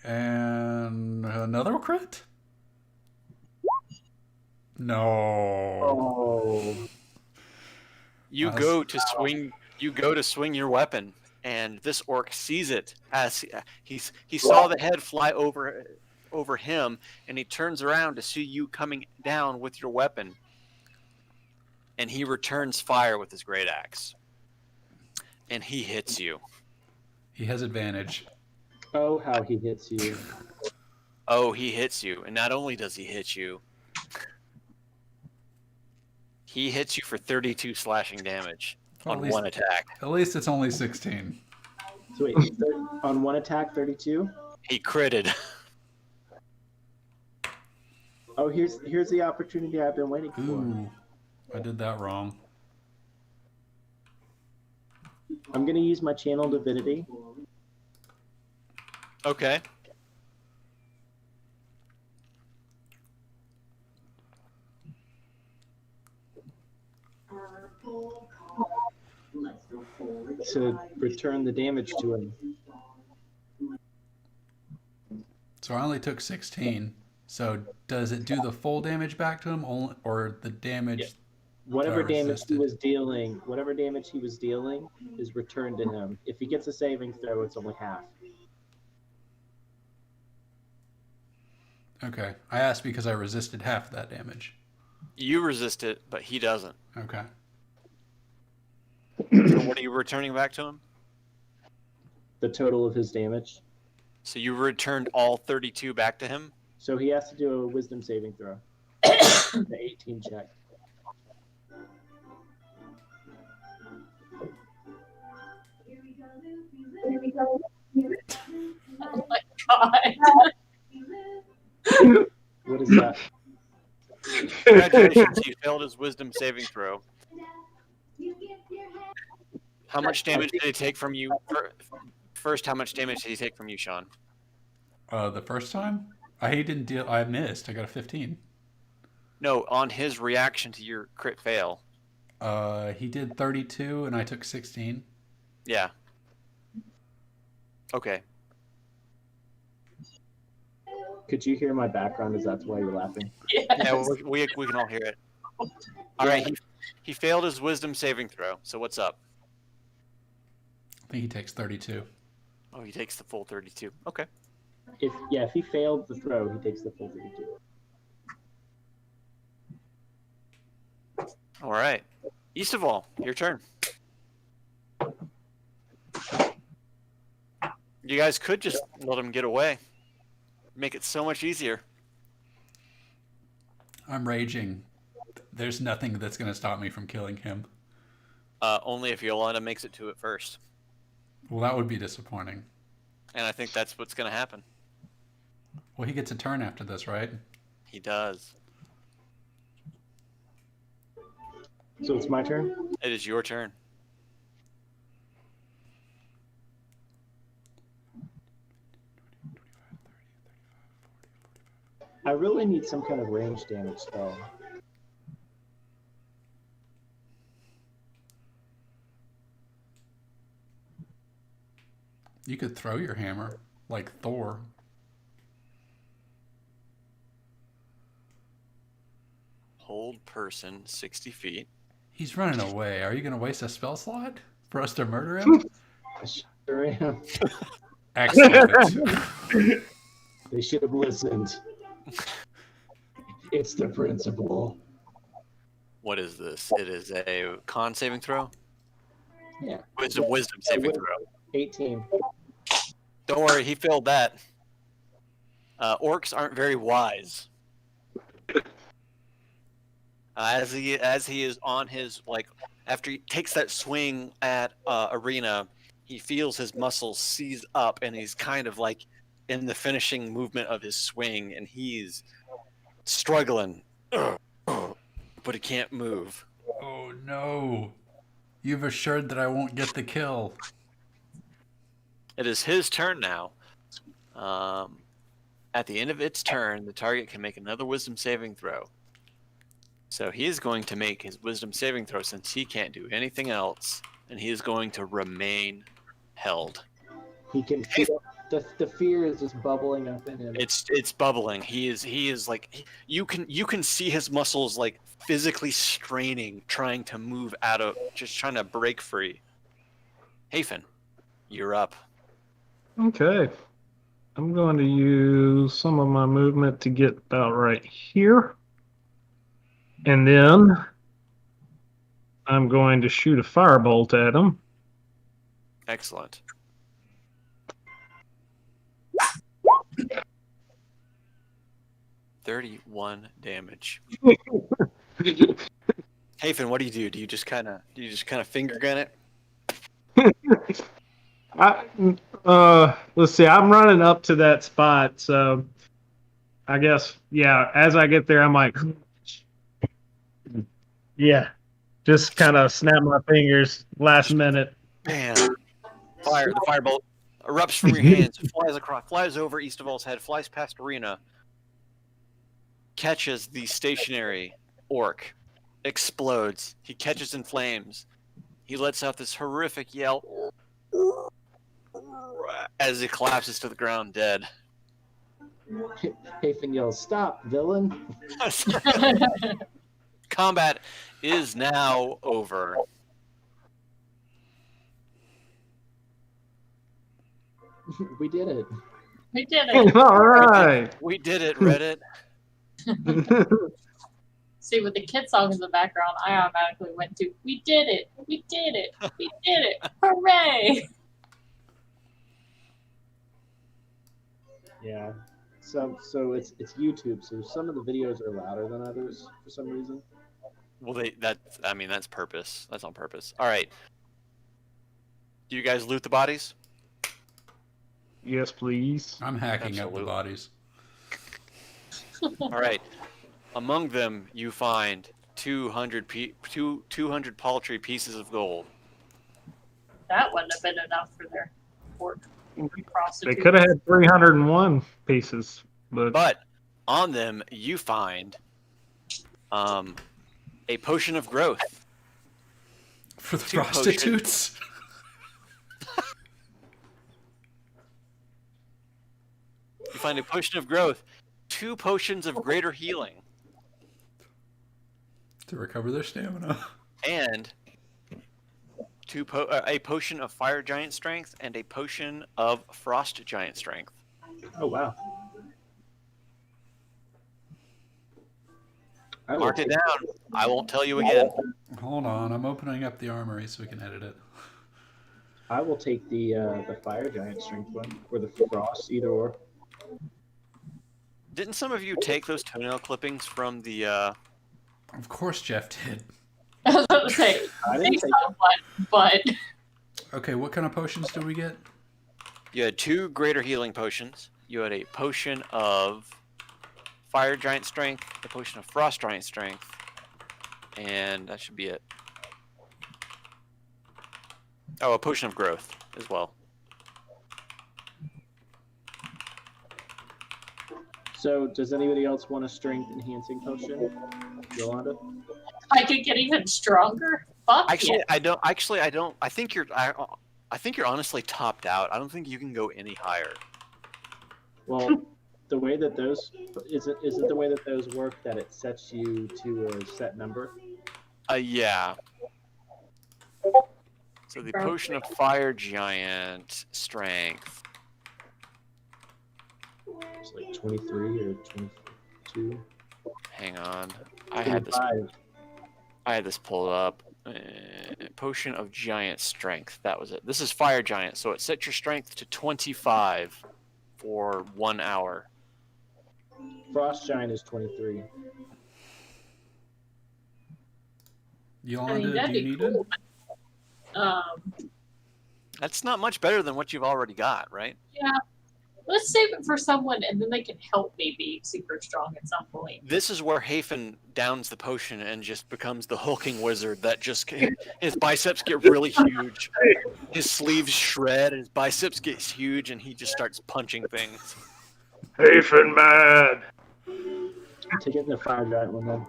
And another crit? No. Oh. You go to swing. You go to swing your weapon, and this orc sees it as he saw the head fly over him, and he turns around to see you coming down with your weapon, and he returns fire with his great axe, and he hits you. He has advantage. Oh, how he hits you. Oh, he hits you, and not only does he hit you, he hits you for 32 slashing damage Well, on one attack. At least it's only 16. So wait, on one attack, 32? He critted. Oh, here's the opportunity I've been waiting for. Ooh, I did that wrong. I'm gonna use my channel divinity. Okay. To return the damage to him. So I only took 16. So does it do the full damage back to him, or the damage? Yeah. Whatever damage he resisted? was dealing, is returned to him. If he gets a saving throw, it's only half. Okay, I asked because I resisted half of that damage. You resist it, but he doesn't. Okay. So what are you returning back to him? The total of his damage. So you returned all 32 back to him? So he has to do a wisdom saving throw. The 18 check. Oh my god. What is that? Congratulations, he failed his wisdom saving throw. How much damage did he take from you? First, how much damage did he take from you, Sean? The first time? I didn't deal. I missed. I got a 15. No, on his reaction to your crit fail. He did 32, and I took 16. Yeah. Okay. Could you hear my background? Is that why you're laughing? Yes. Yeah, we can all hear it. All right, he failed his wisdom saving throw. So what's up? I think he takes 32. Oh, he takes the full 32. Okay. If he failed the throw, he takes the full 32. All right. East of all, your turn. You guys could just let him get away. Make it so much easier. I'm raging. There's nothing that's going to stop me from killing him. Only if Yolanda makes it to it first. Well, that would be disappointing. And I think that's what's going to happen. Well, he gets a turn after this, right? He does. So it's my turn? It is your turn. I really need some kind of range damage spell. You could throw your hammer, like Thor. Hold person 60 feet. He's running away. Are you going to waste a spell slot for us to murder him? I sure am. Excellent. They should have listened. It's the principle. What is this? It is a con saving throw? Yeah. It's a wisdom saving throw. 18. Don't worry, he failed that. Orcs aren't very wise. As he is on his, like, after he takes that swing at Arena, he feels his muscles seize up, and he's kind of like in the finishing movement of his swing, and he's struggling, but he can't move. Oh no. You've assured that I won't get the kill. It is his turn now. At the end of its turn, the target can make another wisdom saving throw. So he is going to make his wisdom saving throw since he can't do anything else, and he is going to remain held. He can The fear is just bubbling up in him. It's bubbling. He is like you can see his muscles like physically straining, trying to move out of, just trying to break free. Hafen, you're up. Okay. I'm going to use some of my movement to get about right here. And then I'm going to shoot a firebolt at him. Excellent. $31 damage. Hafen, what do you do? Do you just kind of finger gun it? Let's see. I'm running up to that spot, so I guess as I get there, I'm like, just kind of snap my fingers last minute. Bam! The firebolt erupts from your hands, flies over Eastavol's head, flies past Arena, catches the stationary orc, explodes. He catches in flames. He lets out this horrific yell as he collapses to the ground dead. Hafen yells, "Stop, villain!" Combat is now over. We did it. We did it. All right. We did it, Reddit. See, with the kid song in the background, I automatically went to, we did it, we did it, we did it, hooray! Yeah. So it's YouTube. So some of the videos are louder than others for some reason. Well, that's purpose. That's on purpose. All right. Do you guys loot the bodies? Yes, please. I'm hacking up the Absolutely. bodies. All right. Among them, you find 200 paltry pieces of gold. That wouldn't have been enough for their pork They prostitutes. could have had 301 pieces, But on them, you find a potion of growth. For the 2 prostitutes? You find a potion of growth, 2 potions of greater healing, To recover their stamina. and a potion of fire giant strength and a potion of frost giant strength. Oh wow. I will Mark it take- down. I won't tell you again. Hold on, I'm opening up the armory so we can edit it. I will take the fire giant strength one or the frost, either or. Didn't some of you take those toenail clippings from the? Of course Jeff did. I was about to say, I didn't take someone, but Okay, what kind of potions do we get? You had 2 greater healing potions. You had a potion of fire giant strength, a potion of frost giant strength, and that should be it. Oh, a potion of growth as well. So, does anybody else want a strength enhancing potion? Yolanda? I could get even stronger. Fuck Actually, yeah. I don't. Actually, I don't. I think you're honestly topped out. I don't think you can go any higher. Well, the way that those isn't the way that those work that it sets you to a set number. Yeah. So the potion of fire giant strength. It's like 23 or 22. Hang on, I had this. 25. I had this pulled up. Potion of giant strength. That was it. This is fire giant, so it sets your strength to 25 for 1 hour. Frost giant is 23. Yolanda, that'd do you be need cool. it? That's not much better than what you've already got, right? Yeah. Let's save it for someone, and then they can help me be super strong at some point. This is where Hafen downs the potion and just becomes the hulking wizard that just his biceps get really huge, his sleeves shred, and his biceps get huge, and he just starts punching things. Hafen mad. Take it in the fire giant one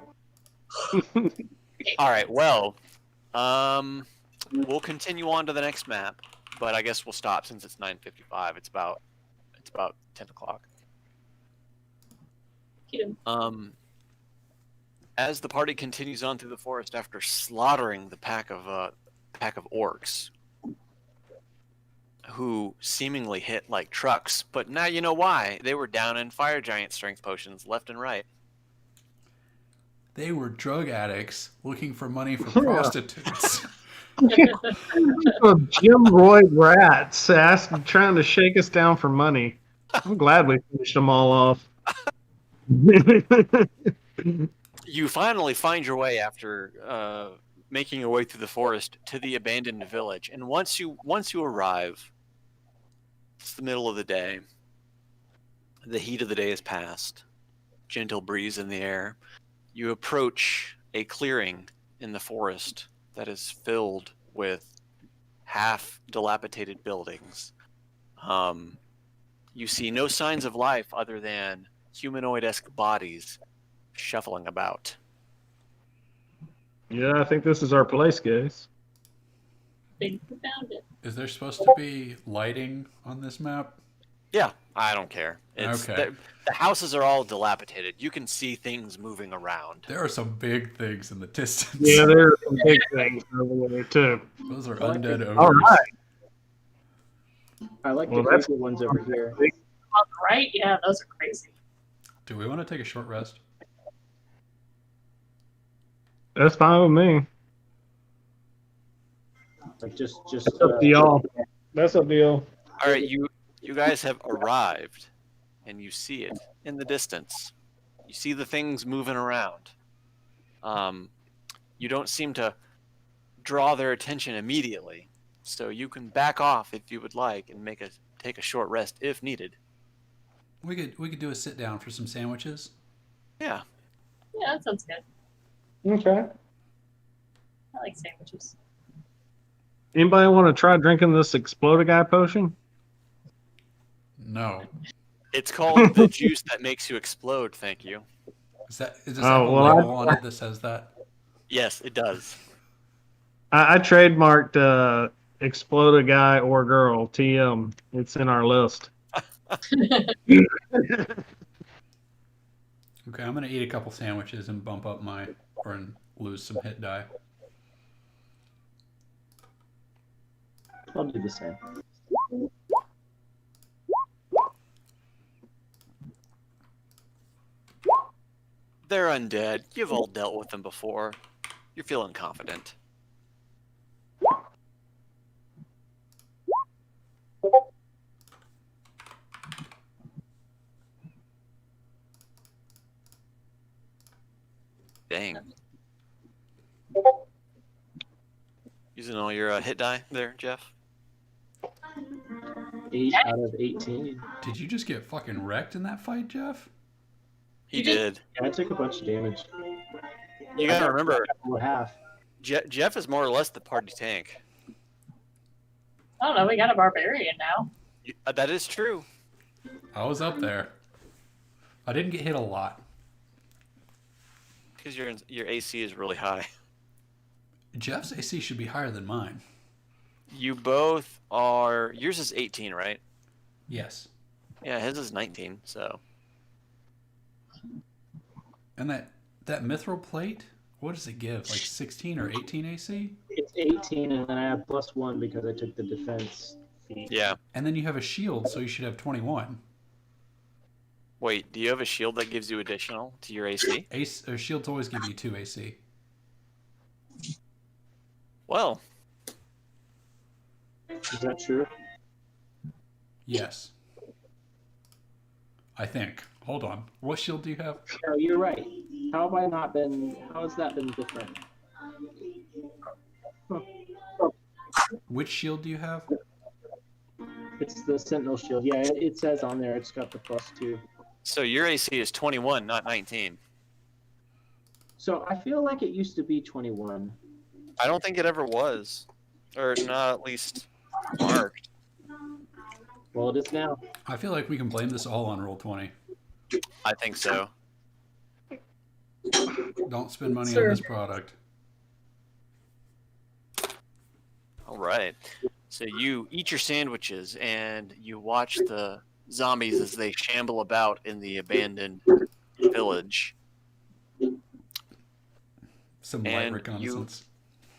then. All right, well, we'll continue on to the next map, but I guess we'll stop since it's 9:55. It's about It's about 10 o'clock. Cute. As the party continues on through the forest after slaughtering the pack of orcs, who seemingly hit like trucks, but now you know why. They were down in fire giant strength potions left and right. They were drug addicts looking for money for Yeah. prostitutes. Jim Roy rats trying to shake us down for money. I'm glad we finished them all off. You finally find your way after making your way through the forest to the abandoned village, and once you arrive, it's the middle of the day. The heat of the day has passed. Gentle breeze in the air. You approach a clearing in the forest that is filled with half dilapidated buildings. You see no signs of life other than humanoid-esque bodies shuffling about. Yeah, I think this is our place, guys. Think we found it. Is there supposed to be lighting on this map? Yeah, I don't care. Okay. The houses are all dilapidated. You can see things moving around. There are some big things in the distance. Yeah, there are some big things over there too. Those are undead ogres. All right. I like Well, the that's- creepy ones over here. On the right, yeah, those are crazy. Do we want to take a short rest? That's fine with me. Like just That's up to y'all. That's up to y'all. All right, you guys have arrived, and you see it in the distance. You see the things moving around. You don't seem to draw their attention immediately, so you can back off if you would like and take a short rest if needed. We could do a sit down for some sandwiches. Yeah. Yeah, that sounds good. Okay. I like sandwiches. Anybody want to try drinking this explode guy potion? No. It's called the juice that makes you explode, thank you. Is this Oh, have a well, label on it that says that? Yes, it does. I trademarked explode a guy or girl TM. It's in our list. Okay, I'm gonna eat a couple sandwiches and bump up and lose some hit die. I'll do the same. They're undead. You've all dealt with them before. You're feeling confident. Dang. Using all your hit die there, Jeff? 8 out of 18. Did you just get fucking wrecked in that fight, Jeff? He did. Yeah, I took a bunch of damage. You gotta remember, Half. Jeff is more or less the party tank. I don't know, we got a barbarian now. That is true. I was up there. I didn't get hit a lot. Because your AC is really high. Jeff's AC should be higher than mine. You both are... Yours is 18, right? Yes. Yeah, his is 19, so... And that mithril plate, what does it give? Like 16 or 18 AC? It's 18, and then I have +1 because I took the defense feat. Yeah. And then you have a shield, so you should have 21. Wait, do you have a shield that gives you additional to your AC? Shields always give you 2 AC. Well, Is that true? Yes. I think. Hold on. What shield do you have? No, you're right. How has that been different? Which shield do you have? It's the Sentinel Shield. Yeah, it says on there it's got the +2. so your AC is 21, not 19. So I feel like it used to be 21. I don't think it ever was. Or not at least marked. Well, it is now. I feel like we can blame this all on Roll20. I think so. Don't spend money Sure. on this product. All right. So you eat your sandwiches and you watch the zombies as they shamble about in the abandoned village. Some light And reconnaissance.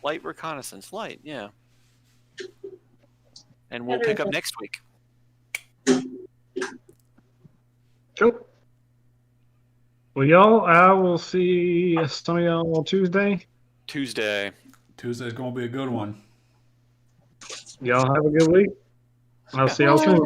Light reconnaissance, yeah. And we'll pick up next week. Cool. Well, y'all, I will see some of y'all Tuesday. Tuesday. Tuesday's going to be a good one. Y'all have a good week. I'll see y'all soon.